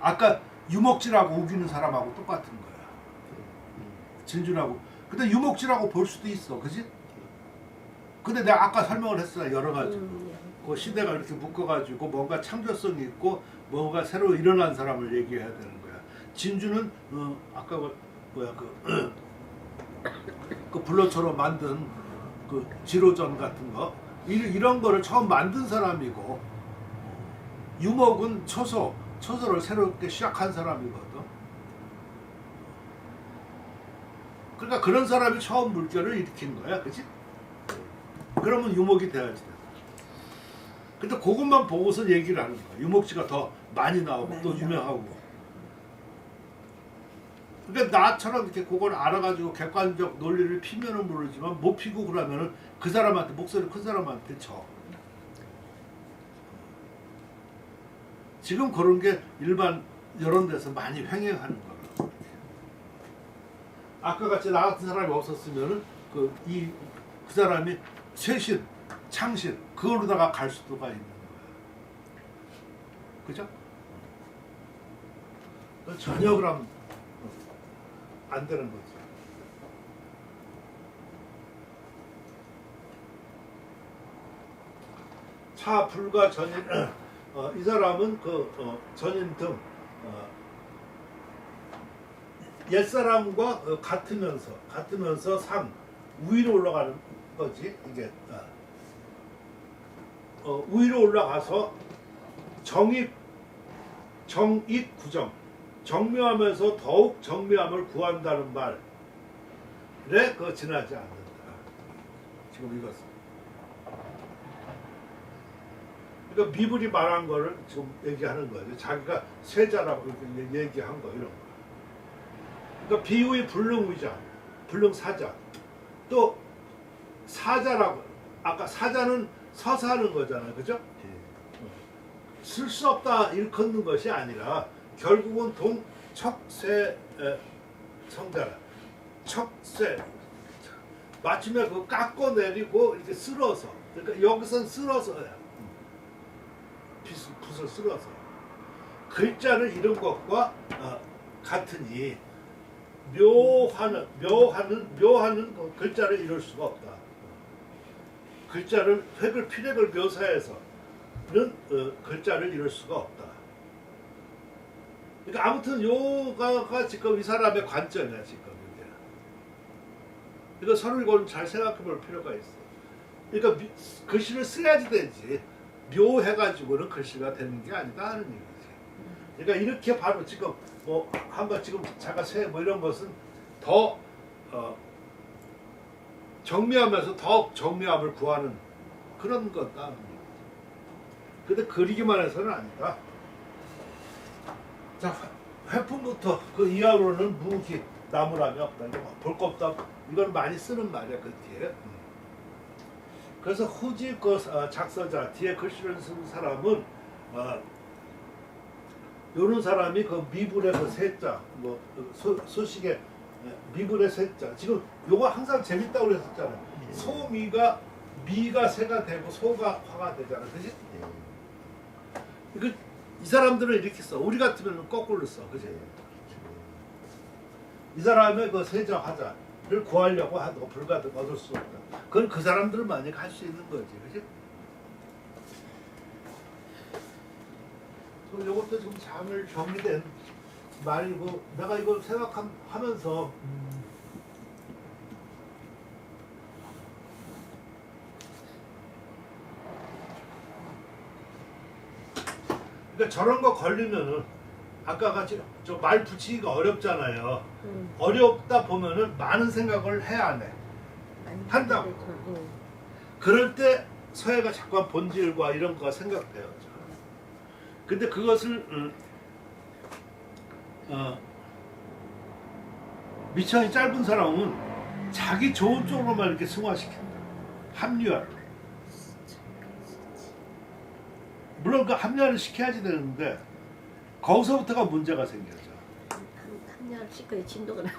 아까 유목질하고 우기는 사람하고 똑같은 거야. 진주라고. 근데 유목질하고 볼 수도 있어, 그지? 근데 내가 아까 설명을 했어, 여러 가지. 그 시대가 이렇게 묶어가지고 뭔가 창조성이 있고 뭔가 새로 일어난 사람을 얘기해야 되는 거야. 진주는 아까 그 블러처럼 만든 그 지로전 같은 거 이런 거를 처음 만든 사람이고 유목은 초소를 새롭게 시작한 사람이거든. 그러니까 그런 사람이 처음 물결을 일으킨 거야, 그치? 그러면 유목이 돼야지. 근데 그것만 보고서 얘기를 하는 거야. 유목지가 더 많이 나오고 또 유명하고. 그러니까 나처럼 이렇게 그걸 알아가지고 객관적 논리를 피면은 모르지만 못 피고 그러면은 그 사람한테 목소리 큰 사람한테 져. 지금 그런 게 일반 이런 데서 많이 횡행하는 거라. 아까 같이 나 같은 사람이 없었으면은 그 사람이 쇄신, 창신 그걸로다가 갈 수도가 있는 거야. 그죠? 전혀 그럼 안 되는 거지. 차 불과 전인 이 사람은 전인 등 옛사람과 같으면서 상 위로 올라가는 거지. 이게 위로 올라가서 정익 구정 정묘하면서 더욱 정묘함을 구한다는 말에 지나지 않는다. 지금 이것은 그러니까 미불이 말한 거를 지금 얘기하는 거예요. 자기가 세자라고 이렇게 얘기한 거 이런 거. 그러니까 비유의 불능의자, 불능사자, 또 사자라고 아까 사자는 서서 하는 거잖아요, 그죠? 쓸 수 없다 일컫는 것이 아니라 결국은 동척세 성자라 척세 마침에 그 깎고 내리고 이렇게 쓸어서 그러니까 여기선 쓸어서야 붓을 쓸어서 글자를 이룬 것과 같으니 묘하는 그 글자를 이룰 수가 없다. 글자를 획을 필획을 묘사해서는 글자를 이룰 수가 없다. 그러니까 아무튼 요가가 지금 이 사람의 관점이야 지금 이게. 이거 서로 잘 생각해볼 필요가 있어. 그러니까 글씨를 써야지 되지. 묘해가지고는 글씨가 되는 게 아니다 하는 얘기지. 그러니까 이렇게 바로 지금 뭐 한번 지금 자가세 뭐 이런 것은 더 정미하면서 더욱 정미함을 구하는 그런 거다. 근데 그리기만 해서는 아니다. 자, 회품부터 그 이하로는 무기 나무람이 없다. 볼 거 없다. 이건 많이 쓰는 말이야 그 뒤에. 그래서 후지 그 작서자 뒤에 글씨를 쓴 사람은 요런 사람이 그 미불의 그 세자 뭐 소식의 미불의 세자 지금 요거 항상 재밌다고 그랬었잖아요. 소미가 미가 세가 되고 소가 화가 되잖아, 그지? 이 사람들은 이렇게 써. 우리 같으면 거꾸로 써, 그지? 이 사람의 그 세자 화자를 구하려고 하도 불가능 얻을 수 없다. 그건 그 사람들만이 할 수 있는 거지, 그지? 이것도 지금 잘 정리된 말이고 내가 이걸 생각하면서 그러니까 저런 거 걸리면은 아까 같이 저 말 붙이기가 어렵잖아요. 어렵다 보면은 많은 생각을 해야 안 해. 한다고. 그럴 때 서예가 자꾸 본질과 이런 거가 생각돼요. 근데 그것을 미천이 짧은 사람은 자기 좋은 쪽으로만 이렇게 승화시킨다. 합리화를. 물론 그 합리화를 시켜야지 되는데 거기서부터가 문제가 생겨져. 합리화를 시켜야 진도가 나네.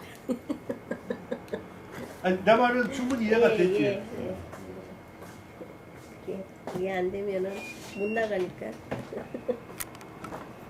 아니, 내 말은 충분히 이해가 되지. 이해 안 되면은 못 나가니까.